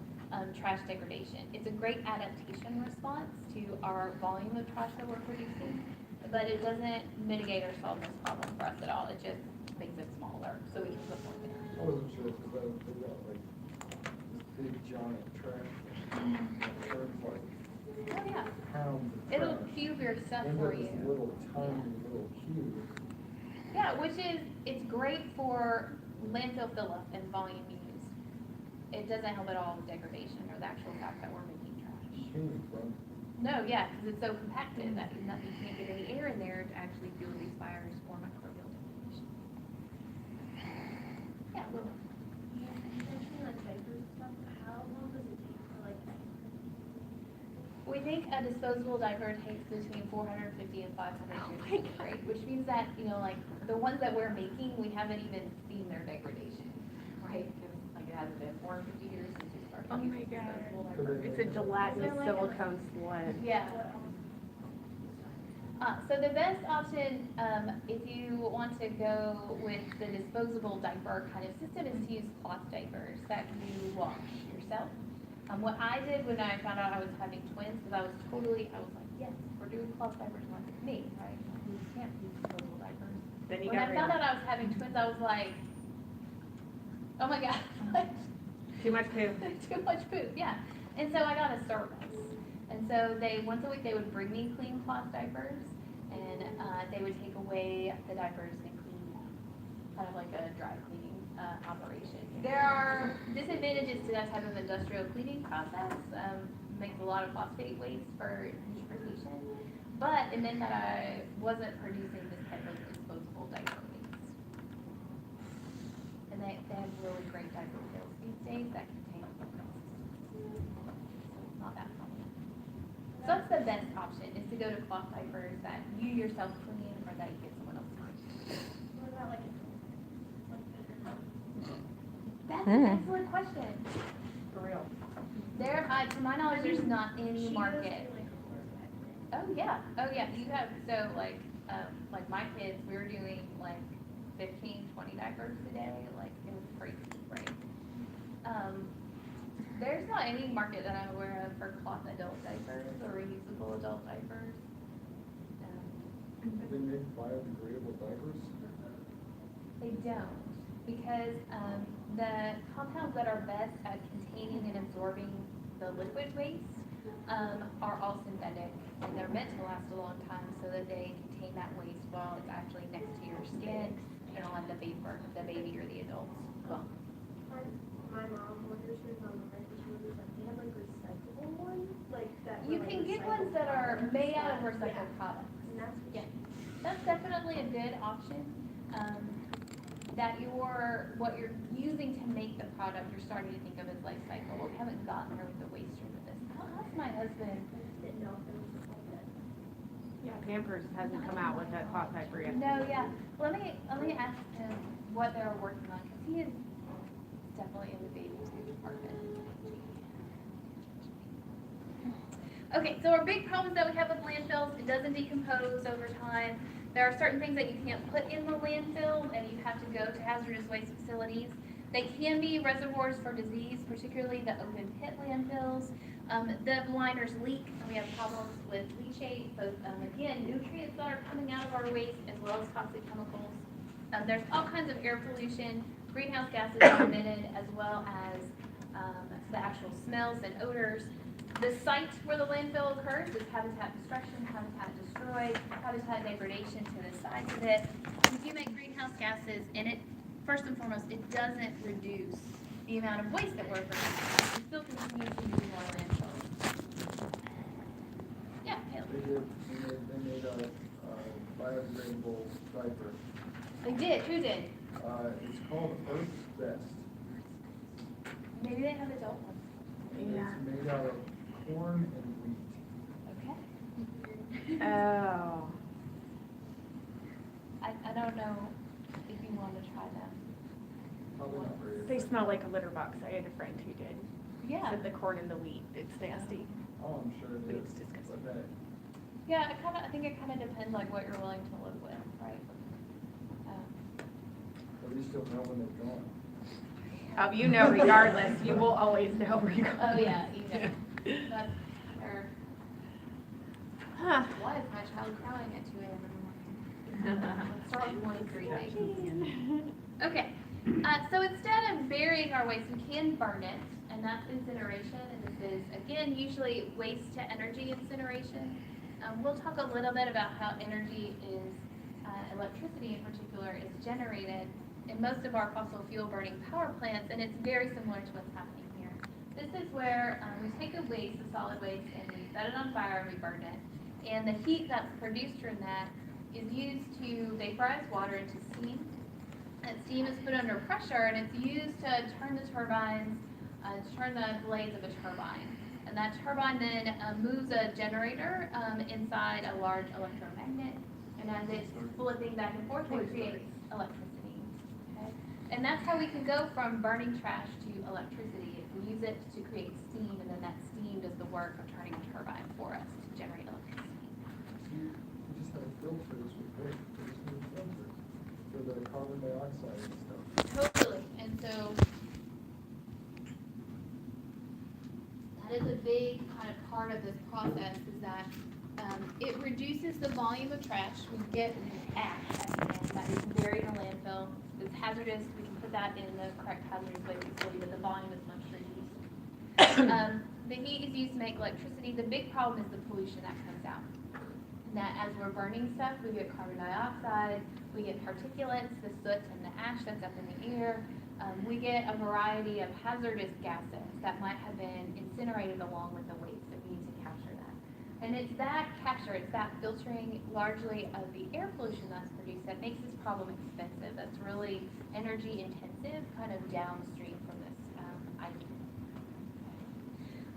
trash degradation. It's a great adaptation response to our volume of trash that we're producing. But it doesn't mitigate or solve this problem for us at all. It just makes it smaller, so we can put more there. I wasn't sure, because they got like this big giant trash. It turns like Oh, yeah. pounds of trash. It'll cube your stuff Into for this you. little tiny little cube. Yeah, which is, it's great for landfill fill-up and volume use. It doesn't help at all with degradation or the actual fact that we're making trash. Machine, but No, yeah, because it's so compacted that nothing can't get any air in there to actually fuel these fires or microbial degradation. Yeah, well, Especially like diapers and stuff, how long does it take for like we think a disposable diaper takes between 450 and 500 years to degrade, which means that, you know, like, the ones that we're making, we haven't even seen their degradation, right? Because, like, it hasn't been 450 years since we started Oh my using God. disposable diapers. It's a gelatinous silicone sludge. Yeah. So the best option, if you want to go with the disposable diaper kind of system, is to use cloth diapers that you wash yourself. What I did when I found out I was having twins, because I was like, yes, we're doing cloth diapers like me, right? You can't use disposable diapers. Then you When I got found rid out I was having twins, I was like, oh my God, too much poop. too much poop, yeah. And so I got a service. And so once a week, they would bring me clean cloth diapers, and they would take away the diapers and clean them, kind of like a dry cleaning operation. There are disadvantages to that type of industrial cleaning process. Makes a lot of phosphate waste for transportation, but it meant that I wasn't producing this type of disposable diaper waste. And they have really great diaper pills these days that contain microplastics. So it's not that problem. So that's the best option, is to go to cloth diapers that you yourself clean or that you get someone else to clean. what about like That's an excellent question. For real. There, to my knowledge, there's not any market. Oh, yeah, you have, so like my kids, we were doing like 15, 20 diapers a day, like, it was crazy, right? There's not any market that I'm aware of for cloth adult diapers or reusable adult diapers. they make biodegradable diapers. They don't, because the compounds that are best at containing and absorbing the liquid waste are all synthetic, and they're meant to last a long time so that they contain that waste while it's actually next to your skin and on the baby or the adults. my mom, when she was on the break, she was like, they have like recyclable ones, like that. You were, like, can get recycled ones that are products. made out of Yeah. recycled products. And that's what Yeah. That's definitely a good option. That what you're using to make the product, you're starting to think of as life cycle. We haven't gotten there with the waste stream of this. I'll ask my husband. she didn't know if it was just like that. Yeah, Pampers hasn't come out with that cloth diaper yet. No, yeah. Let me ask him what they're working on, because he is definitely in the baby food department. Okay, so our big problems that we have with landfills, it doesn't decompose over time. There are certain things that you can't put in the landfill, and you have to go to hazardous waste facilities. They can be reservoirs for disease, particularly the open pit landfills. The liners leak, and we have problems with leachate, both, again, nutrients that are coming out of our waste, as well as toxic chemicals. There's all kinds of air pollution, greenhouse gases are emitted, as well as the actual smells and odors. The site where the landfill occurs is habitat destruction, habitat destroyed, habitat degradation to the sides of it. If you make greenhouse gases, and it, first and foremost, it doesn't reduce the amount of waste that we're producing. We still continue to use more landfills. Yeah, Caleb. They made biodegradable diaper. They did, who did? It's called Earth's Best. Maybe they have adult ones. It's made out of corn and wheat. Okay. Oh. I don't know if you want to try them. Probably not very. They smell like a litter box. I had a friend who did. Yeah. Said the corn and the wheat. It's nasty. Oh, I'm sure it It's is. disgusting. But that, Yeah, I think it kind of depends like what you're willing to live with, right? at least you'll know when they're gone. Oh, you know, regardless, you will always know regardless. Oh, yeah, you know. That's, or, Huh. why is my child crying at 2 a.m. in the morning? Let's start with 1 3 things. Okay, so instead of burying our waste, we can burn it, and that's incineration. And this is, again, usually waste to energy incineration. We'll talk a little bit about how energy is, electricity in particular, is generated in most of our fossil fuel burning power plants, and it's very similar to what's happening here. This is where we take a waste, a solid waste, and we set it on fire and we burn it. And the heat that's produced from that is used to vaporize water into steam. That steam is put under pressure, and it's used to turn the turbines, to turn the blades of a turbine. And that turbine then moves a generator inside a large electromagnet, and as it's flipping back and forth, it creates electricity. Okay? And that's how we can go from burning trash to electricity. If we use it to create steam, and then that steam does the work of turning a turbine for us to generate electricity. You just have filters with it. There's no filter for the carbon dioxide and stuff. Totally, and so that is a big kind of part of this process, is that it reduces the volume of trash. We get ash at the end that is buried in a landfill. It's hazardous. We can put that in the correct hazardous waste facility, but the volume is much reduced. The heat is used to make electricity. The big problem is the pollution that comes out. And that as we're burning stuff, we get carbon dioxide, we get particulates, the soot and the ash that's up in the air. We get a variety of hazardous gases that might have been incinerated along with the waste, that we need to capture that. And it's that capture, it's that filtering largely of the air pollution that's produced that makes this problem expensive. That's really energy intensive, kind of downstream from this item.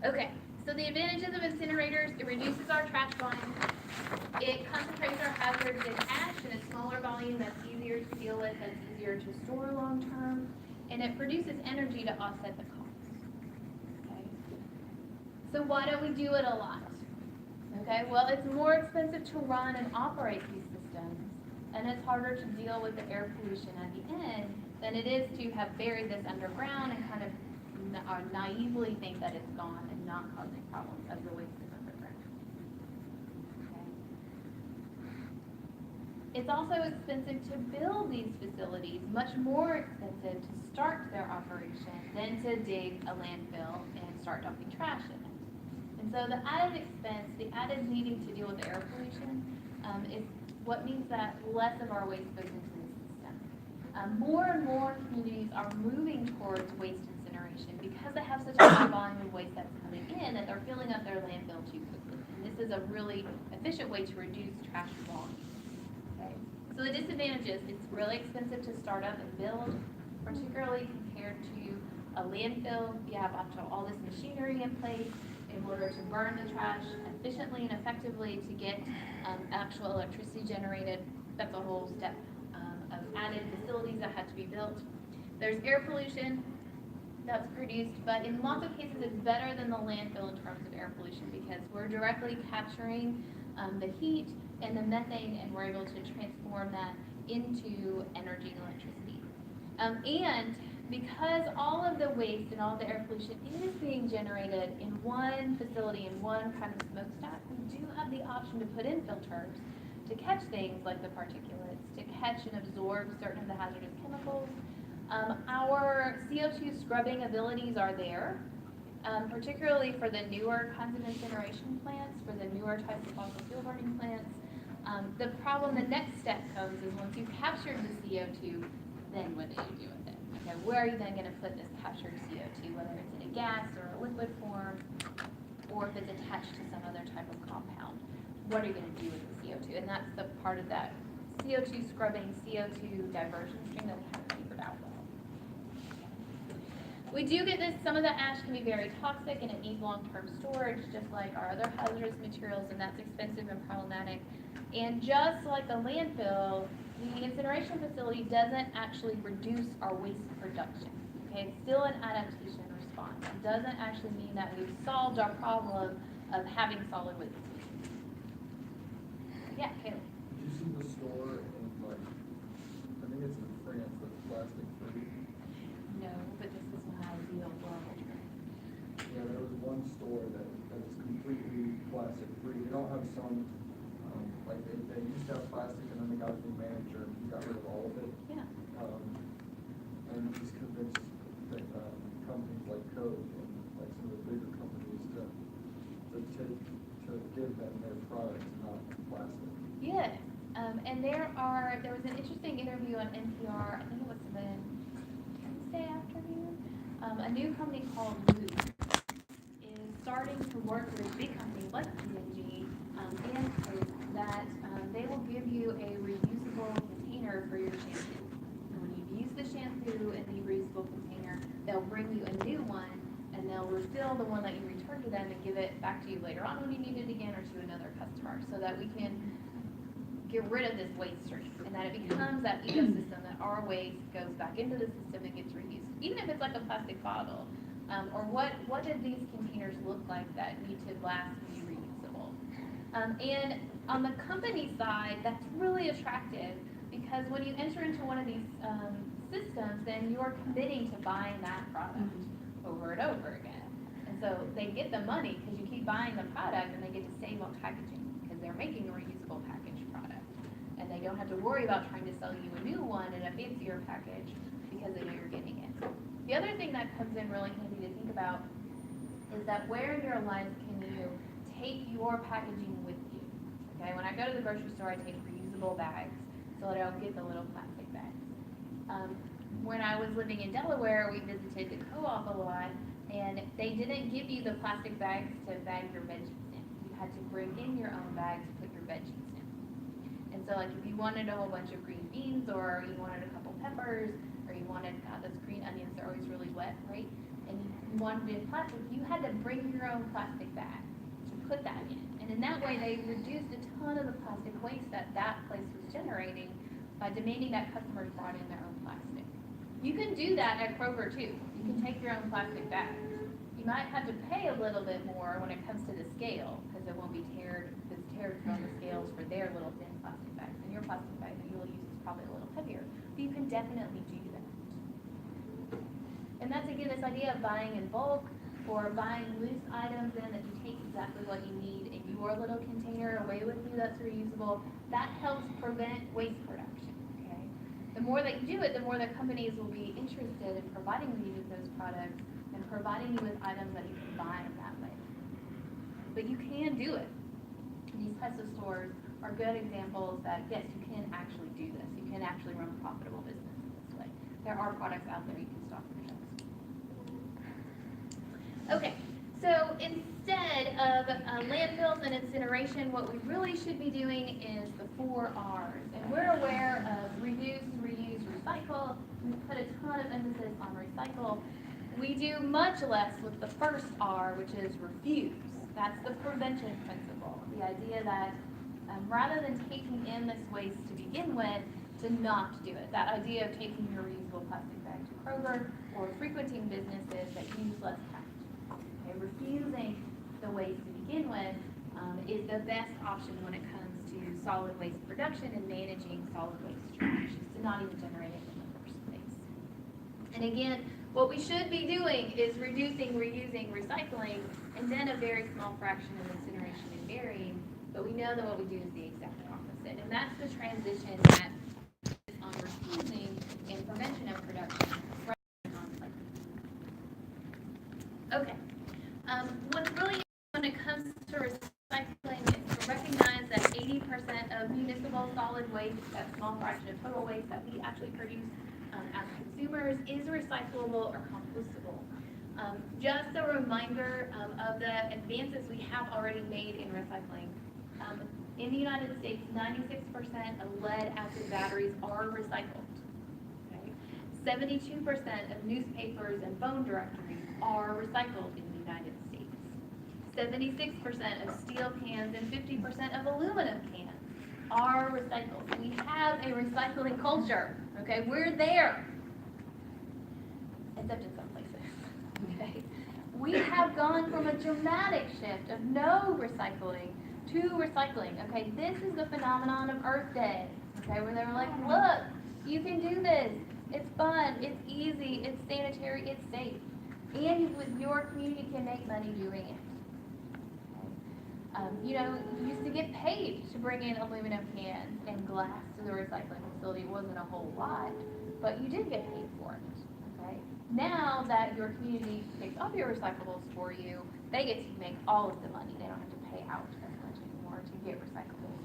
Okay, so the advantages of incinerators: it reduces our trash volume, it concentrates our hazards in ash in a smaller volume that's easier to deal with, that's easier to store long term, and it produces energy to offset the costs. Okay, so why don't we do it a lot? Okay, well, it's more expensive to run and operate these systems, and it's harder to deal with the air pollution at the end than it is to have buried this underground and kind of naively think that it's gone and not causing problems as the waste is underground. Okay. It's also expensive to build these facilities, much more expensive to start their operation than to dig a landfill and start dumping trash in it. And so the added expense, the added needing to deal with the air pollution, is what means that less of our waste goes into the system. More and more communities are moving towards waste incineration because they have such a high volume of waste that's coming in that they're filling up their landfill too quickly. And this is a really efficient way to reduce trash volume. Okay. So the disadvantages: it's really expensive to start up and build, particularly compared to a landfill. You have all this machinery in place in order to burn the trash efficiently and effectively to get actual electricity generated. That's a whole step of added facilities that have to be built. There's air pollution that's produced, but in lots of cases it's better than the landfill in terms of air pollution because we're directly capturing the heat and the methane, and we're able to transform that into energy and electricity. And because all of the waste and all the air pollution is being generated in one facility, in one kind of smokestack, we do have the option to put in filters to catch things like the particulates, to catch and absorb certain of the hazardous chemicals. Our CO2 scrubbing abilities are there, particularly for the newer kinds of incineration plants, for the newer types of fossil fuel burning plants. The problem, the next step comes is once you've captured the CO2, then what do you do with it? Okay, where are you then going to put this captured CO2, whether it's in a gas or a liquid form, or if it's attached to some other type of compound? what are you gonna do with the CO2? And that's the part of that CO2 scrubbing, CO2 diversion stream that we haven't figured out well. We do get this, some of the ash can be very toxic and it needs long-term storage, just like our other hazardous materials, and that's expensive and problematic. And just like the landfill, the incineration facility doesn't actually reduce our waste production. Okay, it's still an adaptation response. It doesn't actually mean that we've solved our problem of having solid waste. Yeah, Caleb. Did you see the store in like, I think it's in France, that's plastic free? No, but this is how we don't level. Yeah, there was one store that is completely plastic free. They don't have some, like they used to have plastic and then they got a new manager and he got rid of all of it. Yeah. And he's convinced that companies like Coke and like some of the bigger companies to give them their products, not plastic. Yes, and there was an interesting interview on NPR, I think it was the Wednesday afternoon. A new company called Loop is starting to work with big companies like P&G and Coke that they will give you a reusable container for your shampoo. And when you use the shampoo in the reusable container, they'll bring you a new one and they'll refill the one that you return to them and give it back to you later on when you need it again or to another customer, so that we can get rid of this waste stream and that it becomes that ecosystem that our waste goes back into the system and gets reused. Even if it's like a plastic bottle, or what do these containers look like that need to last and be reusable? And on the company side, that's really attractive because when you enter into one of these systems, then you're committing to buying that product over and over again. And so they get the money because you keep buying the product and they get to save on packaging because they're making a reusable package product. And they don't have to worry about trying to sell you a new one in a fancier package because they know you're getting it. The other thing that comes in really handy to think about is that where in your life can you take your packaging with you? Okay, when I go to the grocery store, I take reusable bags so that I don't get the little plastic bags. When I was living in Delaware, we visited the co-op a lot, and they didn't give you the plastic bags to bag your veggies in. You had to bring in your own bags to put your veggies in. And so like if you wanted a whole bunch of green beans, or you wanted a couple peppers, or you wanted, those green onions, they're always really wet, right? And you wanted it in plastic, you had to bring your own plastic bag to put that in. And in that way, they reduced a ton of the plastic waste that place was generating by demanding that customers brought in their own plastic. You can do that at Kroger too. You can take your own plastic bags. You might have to pay a little bit more when it comes to the scale, because it won't be teared from the scales for their little thin plastic bags. And your plastic bag that you'll use is probably a little heavier. But you can definitely do that. And that's again this idea of buying in bulk or buying loose items in that you take exactly what you need in your little container away with you that's reusable. That helps prevent waste production. Okay? The more that you do it, the more that companies will be interested in providing you with those products and providing you with items that you can buy in that way. But you can do it. These types of stores are good examples that, yes, you can actually do this. You can actually run a profitable business in this way. There are products out there you can stock your shelves. Okay, so instead of landfills and incineration, what we really should be doing is the 4 R's. And we're aware of reduce, reuse, recycle. We put a ton of emphasis on recycle. We do much less with the first R, which is refuse. That's the prevention principle. The idea that rather than taking in this waste to begin with, to not do it. That idea of taking your reusable plastic bag to Kroger or frequenting businesses that use less packaging. Okay, refusing the waste to begin with is the best option when it comes to solid waste production and managing solid waste trash, is to not even generate it in the first place. And again, what we should be doing is reducing, reusing, recycling, and then a very small fraction of incineration and burying. But we know that what we do is the exact opposite. And that's the transition that is on refusing and prevention of production rather than on cycling. Okay. What's really when it comes to recycling is to recognize that 80% of municipal solid waste, that small fraction of total waste that we actually produce as consumers, is recyclable or compostable. Just a reminder of the advances we have already made in recycling. In the United States, 96% of lead acid batteries are recycled. Okay? 72% of newspapers and phone directories are recycled in the United States. 76% of steel cans and 50% of aluminum cans are recycled. We have a recycling culture, okay? We're there, except in some places, okay? We have gone from a dramatic shift of no recycling to recycling, okay? This is the phenomenon of Earth Day, okay? Where they were like, look, you can do this. It's fun, it's easy, it's sanitary, it's safe. And your community can make money doing it. You know, you used to get paid to bring in aluminum cans and glass to the recycling facility. It wasn't a whole lot, but you did get paid for it, okay? Now that your community takes up your recyclables for you, they get to make all of the money. They don't have to pay out as much anymore to get recyclables.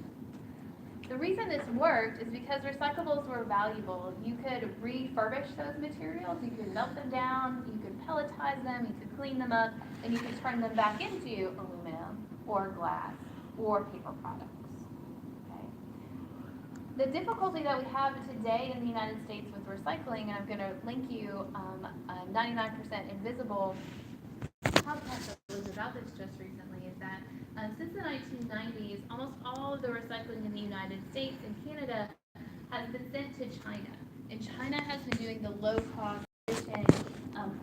The reason this worked is because recyclables were valuable. You could refurbish those materials, you could melt them down, you could pelletize them, you could clean them up, and you could turn them back into aluminum or glass or paper products. Okay. The difficulty that we have today in the United States with recycling, and I'm going to link you 99% Invisible podcast that was about this just recently, is that since the 1990s, almost all of the recycling in the United States and Canada has been sent to China. And China has been doing the low-cost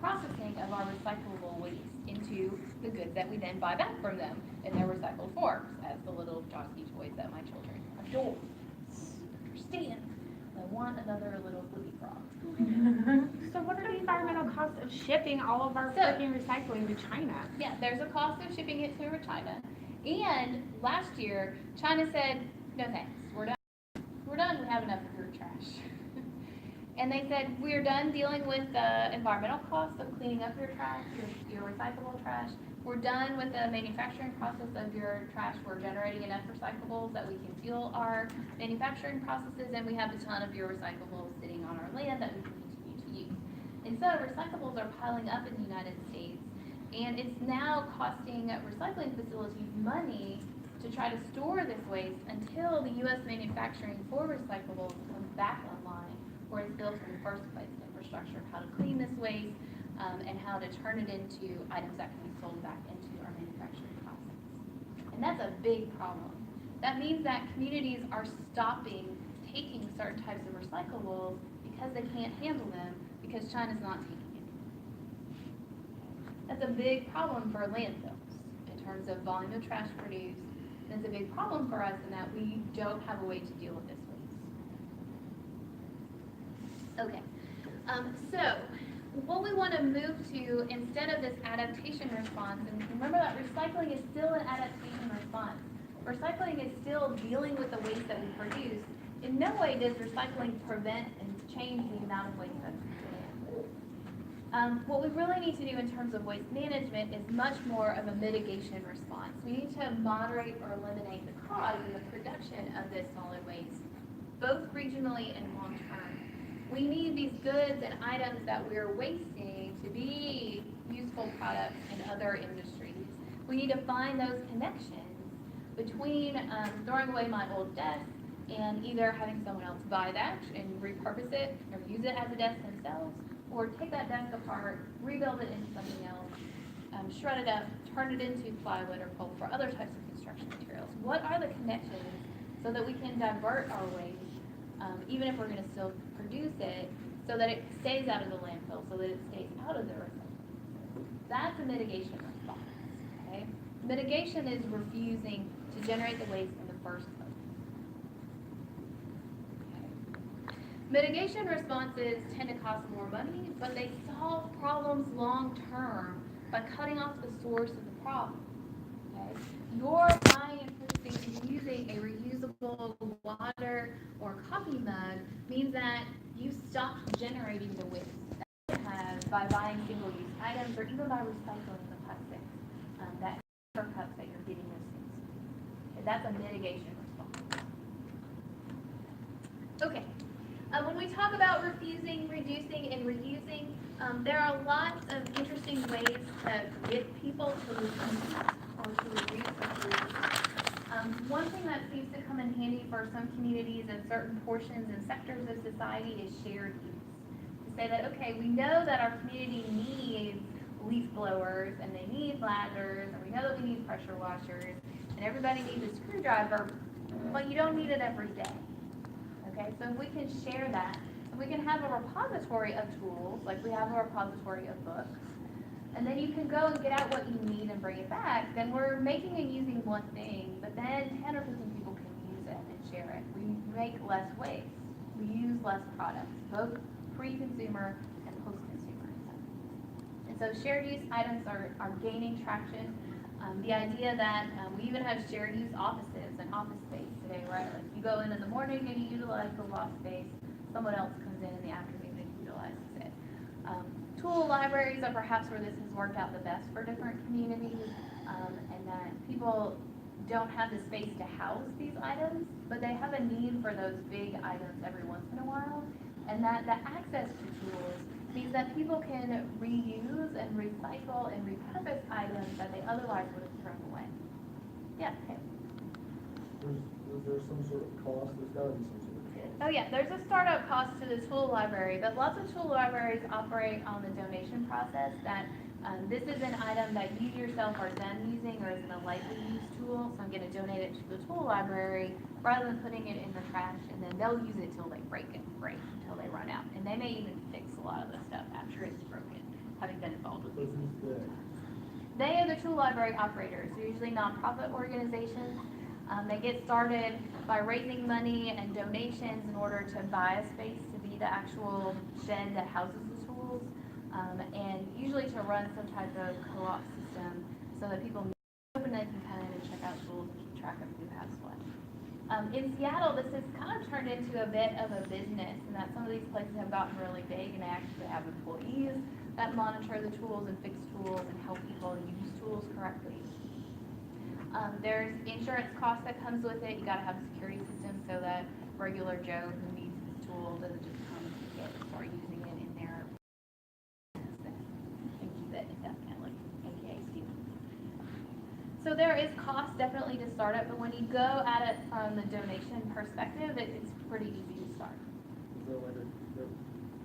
processing of our recyclable waste into the goods that we then buy back from them in their recycled forms, as the little doggy toys that my children adore. Understand? I want another little flippy frog. So what are the environmental costs of shipping all of our So- freaking recycling to China? Yeah, there's a cost of shipping it to China. And last year, China said, no thanks, we're done. We're done, we have enough of your trash. And they said, we're done dealing with the environmental costs of cleaning up your trash, your recyclable trash. We're done with the manufacturing process of your trash. We're generating enough recyclables that we can fuel our manufacturing processes, and we have a ton of your recyclables sitting on our land that we can continue to use. And so recyclables are piling up in the United States, and it's now costing recycling facilities money to try to store this waste until the U.S. manufacturing for recyclables comes back online, where it's built in the first place, the infrastructure of how to clean this waste and how to turn it into items that can be sold back into our manufacturing process. And that's a big problem. That means that communities are stopping taking certain types of recyclables because they can't handle them because China's not taking it. That's a big problem for landfills in terms of volume of trash produced. And it's a big problem for us in that we don't have a way to deal with this waste. Okay, so what we want to move to instead of this adaptation response, and remember that recycling is still an adaptation response. Recycling is still dealing with the waste that we produce. In no way does recycling prevent and change the amount of waste that's produced. What we really need to do in terms of waste management is much more of a mitigation response. We need to moderate or eliminate the cause in the production of this solid waste, both regionally and long-term. We need these goods and items that we're wasting to be useful products in other industries. We need to find those connections between throwing away my old desk and either having someone else buy that and repurpose it or use it as a desk themselves, or take that desk apart, rebuild it into something else, shred it up, turn it into plywood or pulp for other types of construction materials. What are the connections so that we can divert our waste, even if we're going to still produce it, so that it stays out of the landfill, so that it stays out of the recycling? That's a mitigation response. Okay? Mitigation is refusing to generate the waste in the first place. Okay. Mitigation responses tend to cost more money, but they solve problems long term by cutting off the source of the problem. Okay? Your buying and purchasing and using a reusable water or coffee mug means that you stop generating the waste that you have by buying single-use items or even by recycling the plastic that cups that you're getting those things. Okay, that's a mitigation response. Okay. When we talk about refusing, reducing, and reusing, there are lots of interesting ways to get people to reduce or to reduce or to reuse. One thing that seems to come in handy for some communities and certain portions and sectors of society is shared use. To say that, okay, we know that our community needs leaf blowers and they need ladders, and we know that we need pressure washers, and everybody needs a screwdriver, but you don't need it every day. Okay, so if we can share that, if we can have a repository of tools, like we have a repository of books, and then you can go and get out what you need and bring it back, then we're making and using one thing, but then 10 or 15 people can use it and share it. We make less waste. We use less products, both pre-consumer and post-consumer. And so shared use items are gaining traction. The idea that we even have shared use offices and office space today, right? Like you go in the morning and you utilize the loft space, someone else comes in the afternoon and utilizes it. Tool libraries are perhaps where this has worked out the best for different communities, and that people don't have the space to house these items, but they have a need for those big items every once in a while, and that the access to tools means that people can reuse and recycle and repurpose items that they otherwise would have thrown away. Yeah, okay. Is there some sort of cost? There's gotta be some sort of cost. Oh yeah, there's a startup cost to the tool library, but lots of tool libraries operate on the donation process that this is an item that you yourself are then using or is in a lightly used tool, so I'm going to donate it to the tool library rather than putting it in the trash, and then they'll use it till they break, until they run out. And they may even fix a lot of the stuff after it's broken, having been involved with But these. who's They are the tool library operators. They're usually nonprofit organizations. They get started by raising money and donations in order to buy a space to be the actual shed that houses the tools, and usually to run some type of co-op system so that people open it and kind of check out tools and keep track of who has what. In Seattle, this has kind of turned into a bit of a business, and that some of these places have gotten really big and they actually have employees that monitor the tools and fix tools and help people use tools correctly. There's insurance cost that comes with it. You got to have a security system so that regular Joe who needs this tool doesn't just come and get it and start using it in their business and keep it indefinitely, aka steal. So there is cost definitely to start it, but when you go at it from the donation perspective, it's pretty easy to start. Is there like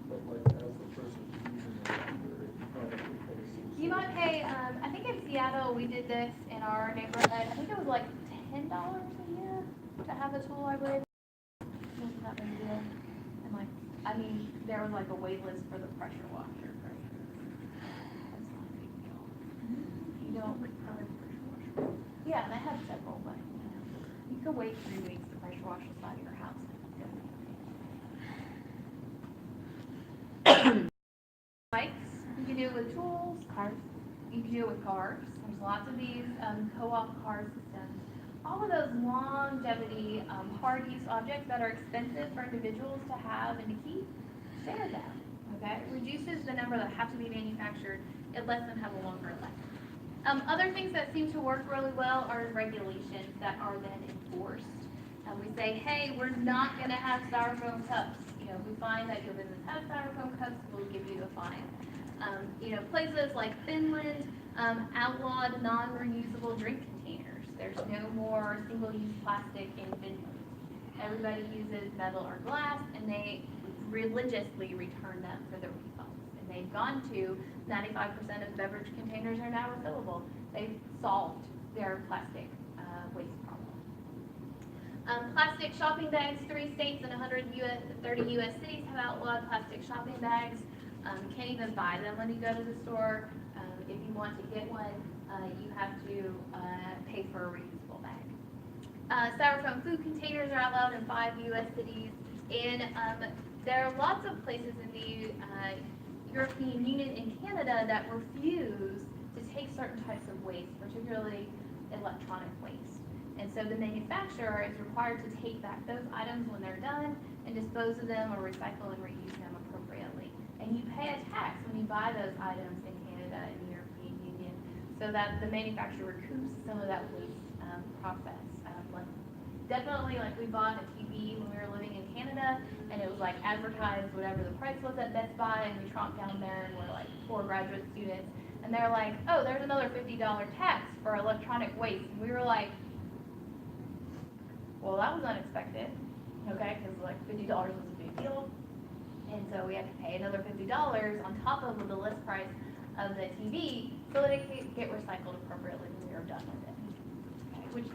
but like as the person using the library, probably pay some You sort might of- pay, I think in Seattle, we did this in our neighborhood, I think it was like $10 a year to have a tool library. Wasn't that big a deal? And like, I mean, there was like a wait list for the pressure washer, right? That's not a big deal. You don't, yeah, and I have several, but, you can wait 3 weeks to pressure wash the side of your house. Bikes, you can do it with tools, cars, you can do it with cars. There's lots of these co-op car systems. All of those longevity, hard use objects that are expensive for individuals to have and to keep, share them, okay? It reduces the number that have to be manufactured. It lets them have a longer life. Other things that seem to work really well are regulations that are then enforced. We say, hey, we're not going to have styrofoam cups. You know, if we find that your business has styrofoam cups, we'll give you a fine. Places like Finland outlawed non-reusable drink containers. There's no more single-use plastic in Finland. Everybody uses metal or glass, and they religiously return them for the refunds. And they've gone to 95% of beverage containers are now refillable. They've solved their plastic waste problem. Plastic shopping bags, 3 states and 130 U.S. cities have outlawed plastic shopping bags. You can't even buy them when you go to the store. If you want to get one, you have to pay for a reusable bag. Styrofoam food containers are outlawed in 5 U.S. cities, and there are lots of places in the European Union and Canada that refuse to take certain types of waste, particularly electronic waste. And so the manufacturer is required to take back those items when they're done and dispose of them or recycle and reuse them appropriately. And you pay a tax when you buy those items in Canada and the European Union so that the manufacturer recoups some of that waste process. Definitely, like we bought a TV when we were living in Canada, and it was like advertised whatever the price was at Best Buy, and we tromped down there and we're like 4 graduate students, and they're like, oh, there's another $50 tax for electronic waste. And we were like, Well, that was unexpected, okay, because like $50 was a big deal. And so we had to pay another $50 on top of the list price of the TV so that it could get recycled appropriately when we were done with it. Okay, which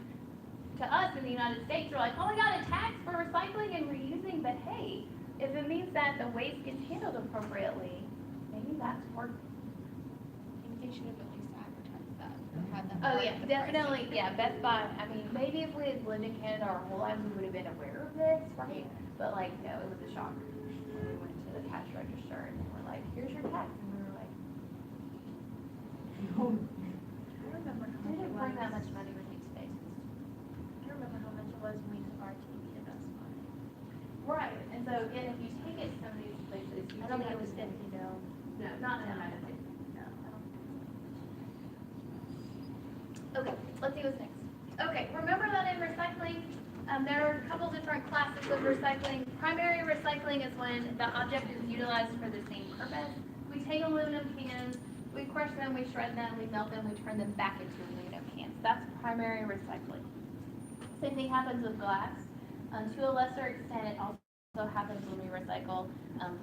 to us in the United States, we're like, oh my God, a tax for recycling and reusing, but hey, if it means that the waste gets handled appropriately, maybe that's worth it. I think they should have at least advertised that, or had that. Oh, part yeah, of the definitely, pricing. yeah, Best Buy, I mean, maybe if we had lived in Canada our whole lives, we would have been aware of this, right? But like, no, it was a shocker when we went to the cash register and they were like, here's your tax, and we were like, I remember how we much it didn't bring that was. much money with me today. I remember how much it was when we took our TV to Best Buy. Right, and so, and if you take it to some of these places, you I don't do think have it was to- 50 though. No, not in the United States. No, I don't. Okay, let's see what's next. Okay, remember that in recycling, there are a couple different classes of recycling. Primary recycling is when the object is utilized for the same purpose. We take aluminum cans, we crush them, we shred them, we melt them, we turn them back into aluminum cans. That's primary recycling. Same thing happens with glass. To a lesser extent, it also happens when we recycle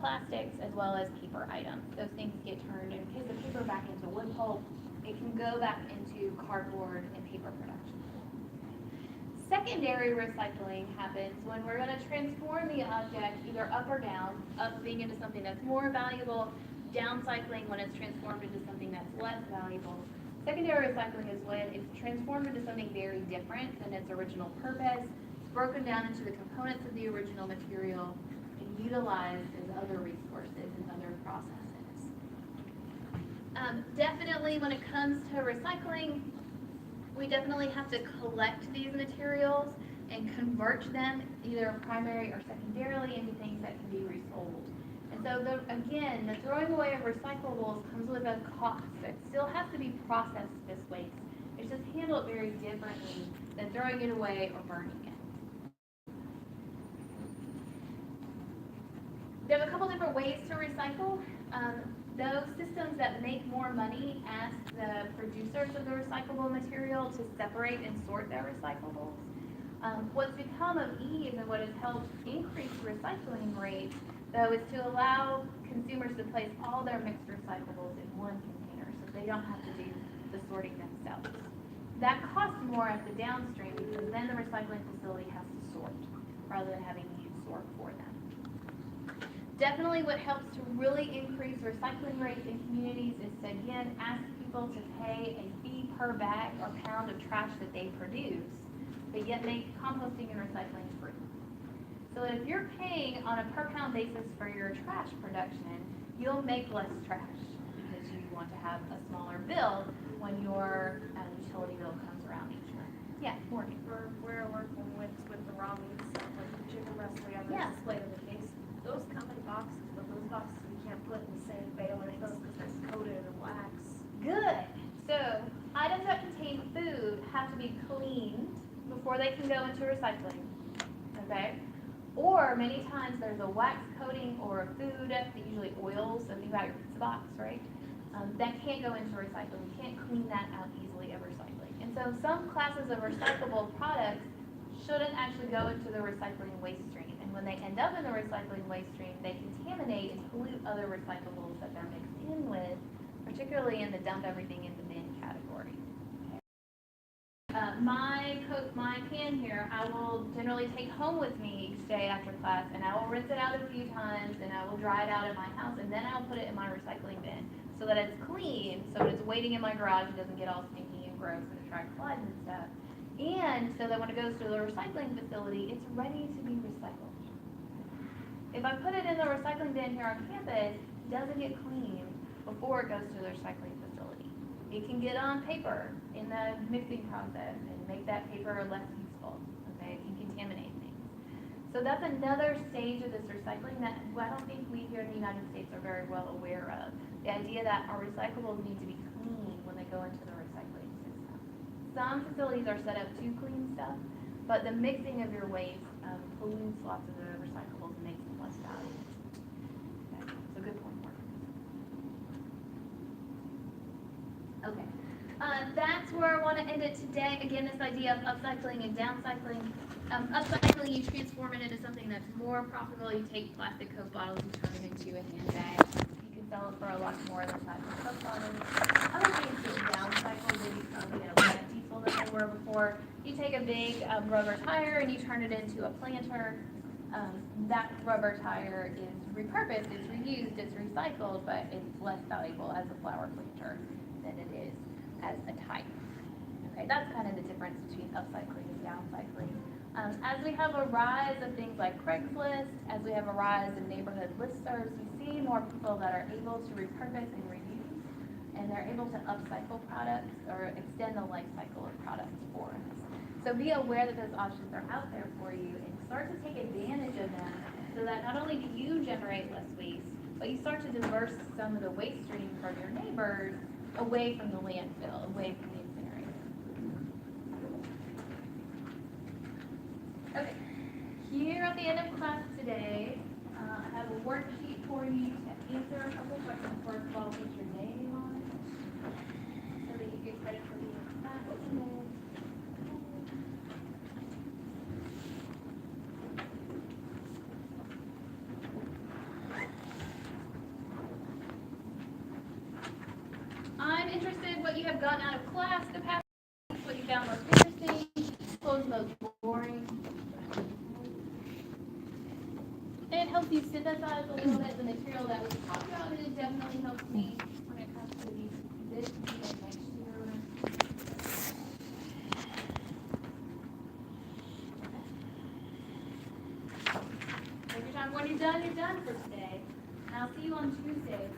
plastics as well as paper items. Those things get turned, in case of paper, back into wood pulp. It can go back into cardboard and paper production. Secondary recycling happens when we're going to transform the object either up or down, up being into something that's more valuable, downcycling when it's transformed into something that's less valuable. Secondary recycling is when it's transformed into something very different than its original purpose. It's broken down into the components of the original material and utilized as other resources and other processes. Definitely when it comes to recycling, we definitely have to collect these materials and convert them either primary or secondarily into things that can be resold. And so again, the throwing away of recyclables comes with a cost. It still has to be processed as waste. It's just handled very differently than throwing it away or burning it. There's a couple different ways to recycle. Those systems that make more money ask the producers of the recyclable material to separate and sort their recyclables. What's become of ease and what has helped increase recycling rates, though, is to allow consumers to place all their mixed recyclables in one container so they don't have to do the sorting themselves. That costs more at the downstream because then the recycling facility has to sort rather than having you sort for them. Definitely what helps to really increase recycling rates in communities is to, again, ask people to pay a fee per bag or pound of trash that they produce, but yet make composting and recycling free. So that if you're paying on a per pound basis for your trash production, you'll make less trash because you want to have a smaller bill when your utility bill comes around each month. Yeah, Morgan. We're working with the raw meat stuff, like the chicken breast, we have Yeah. a display of the case. Those come in boxes, but those boxes we can't put in the same baler as those because they're coated in wax. Good. So items that contain food have to be cleaned before they can go into recycling. Okay? Or many times there's a wax coating or a food that usually oils, so think about your pizza box, right? That can't go into recycling. You can't clean that out easily of recycling. And so some classes of recyclable products shouldn't actually go into the recycling waste stream. And when they end up in the recycling waste stream, they contaminate and pollute other recyclables that they're mixed in with, particularly in the dump everything in the bin category. My pan here, I will generally take home with me each day after class, and I will rinse it out a few times, and I will dry it out at my house, and then I'll put it in my recycling bin so that it's clean, so that it's waiting in my garage, it doesn't get all stinky and gross and attract flies and stuff. And so that when it goes to the recycling facility, it's ready to be recycled. If I put it in the recycling bin here on campus, it doesn't get cleaned before it goes to the recycling facility. It can get on paper in the mixing process and make that paper less useful. Okay, it can contaminate things. So that's another stage of this recycling that I don't think we here in the United States are very well aware of. The idea that our recyclables need to be clean when they go into the recycling system. Some facilities are set up to clean stuff, but the mixing of your waste pollutes lots of the recyclables and makes them less valuable. Okay, so good point, Morgan. Okay, that's where I want to end it today. Again, this idea of upcycling and downcycling. Upcycling, you transform it into something that's more profitable. You take plastic Coke bottles and turn them into a handbag. You can sell it for a lot more than size of Coke bottles. Other things get downcycled, they become, less useful than they were before. You take a big rubber tire and you turn it into a planter. That rubber tire is repurposed, it's reused, it's recycled, but it's less valuable as a flower planter than it is as a tire. Okay, that's kind of the difference between upcycling and downcycling. As we have a rise of things like Craigslist, as we have a rise in neighborhood listservs, we see more people that are able to repurpose and reuse, and they're able to upcycle products or extend the life cycle of products for us. So be aware that those options are out there for you and start to take advantage of them so that not only do you generate less waste, but you start to diverse some of the waste stream from your neighbors away from the landfill, away from the incinerator. Okay, here at the end of class today, I have a worksheet for you to answer a couple questions. First of all, put your name on it so that you get credit for being in class today. I'm interested in what you have gotten out of class the past week, what you found most interesting, what was most boring. It helps you synthesize a little bit the material that we talked about, and it definitely helps me when it comes to this and next year. Take your time. When you're done for today. And I'll see you on Tuesday.